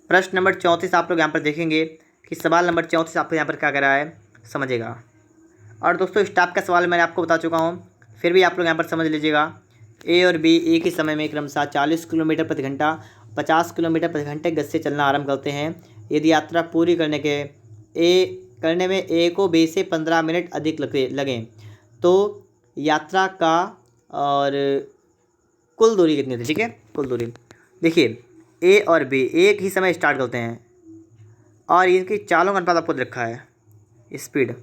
प्रश्न नंबर 34 आप लोग यहाँ पर देखेंगे कि सवाल नंबर 34 आपको यहाँ पर क्या कर रहा है, समझिएगा। और दोस्तों इस टाइप का सवाल मैंने आपको बता चुका हूँ, फिर भी आप लोग यहाँ पर समझ लीजिएगा। ए और बी एक ही समय में क्रमशः 40 किलोमीटर प्रति घंटा 50 किलोमीटर प्रति घंटे गति से चलना आरंभ करते हैं। यदि यात्रा पूरी करने में ए को बी से 15 मिनट अधिक लगें तो यात्रा का और कुल दूरी कितनी थी। ठीक है, कुल दूरी देखिए, ए और बी एक ही समय स्टार्ट करते हैं और इनकी चालों का अनुपात आपको रखा है। स्पीड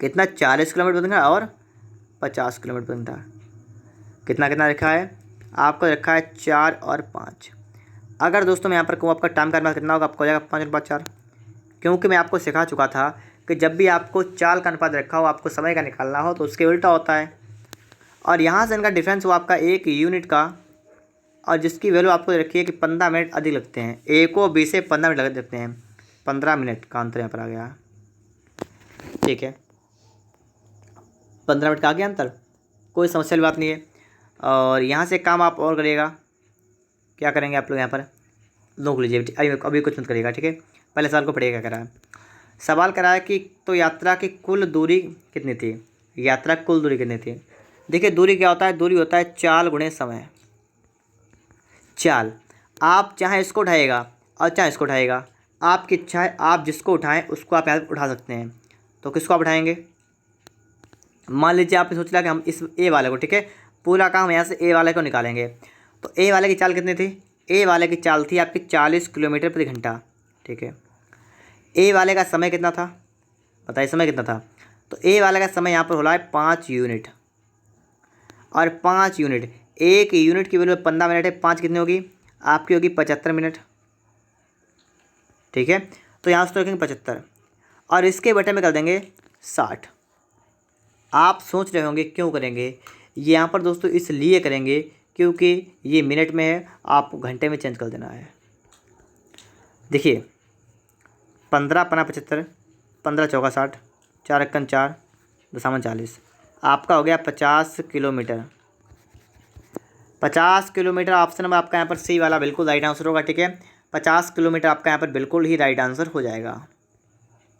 कितना, 40 किलोमीटर प्रति घंटा और 50 किलोमीटर प्रति घंटा। कितना कितना रखा है आपको, रखा है 4 और 5। अगर दोस्तों मैं यहाँ पर कहूँ आपका टाइम का अनुपात कितना होगा, आपको हो जाएगा 5/4, क्योंकि मैं आपको सिखा चुका था कि जब भी आपको चाल का अनुपात रखा हो, आपको समय का निकालना हो तो उसके उल्टा होता है। और यहाँ से इनका डिफरेंस हुआ आपका 1 यूनिट का, और जिसकी वैल्यू आपको रखी है कि 15 मिनट अधिक लगते हैं। ए को बी से 15 मिनट लगते हैं, 15 मिनट का अंतर यहाँ पर आ गया। ठीक है, 15 मिनट का आ गया अंतर, कोई समस्या वाली बात नहीं है। और यहाँ से काम आप और करिएगा, क्या करेंगे आप लोग यहाँ पर नोट लीजिए, अभी कुछ मत करिएगा। ठीक है, पहले सवाल को पढ़िएगा। करा है सवाल करा है कि तो यात्रा की कुल दूरी कितनी थी, यात्रा की कुल दूरी कितनी थी। देखिए दूरी क्या होता है, दूरी होता है चाल गुणे समय। चाल आप चाहे इसको उठाएगा और चाहे इसको उठाएगा, आपकी इच्छा है, आप जिसको उठाएं उसको आप यहाँ उठा सकते हैं। तो किसको आप उठाएंगे, मान लीजिए आपने सोच लिया कि हम इस ए वाले को, ठीक है, पूरा काम यहाँ से ए वाले को निकालेंगे। तो ए वाले की चाल कितनी थी, ए वाले की चाल थी आपकी 40 किलोमीटर प्रति घंटा। ठीक है, ए वाले का समय कितना था, बताइए समय कितना था। तो ए वाले का समय यहाँ पर हो रहा है 5 यूनिट, और 5 यूनिट, एक यूनिट की वैल्यू 15 मिनट है, 5 कितनी होगी आपकी, होगी 75 मिनट। ठीक है, तो यहाँ से तो रखेंगे 75 और इसके बटे में कर देंगे 60। आप सोच रहे होंगे क्यों करेंगे, ये यहाँ पर दोस्तों इसलिए करेंगे क्योंकि ये मिनट में है, आपको घंटे में चेंज कर देना है। देखिए 15 पना 75, 15 चौका 60, 4 अक्कन 4, दशामन 40, आपका हो गया 50 किलोमीटर। 50 किलोमीटर ऑप्शन में आपका यहाँ पर सी वाला बिल्कुल राइट आंसर होगा। ठीक है, 50 किलोमीटर आपका यहाँ पर बिल्कुल ही राइट आंसर हो जाएगा।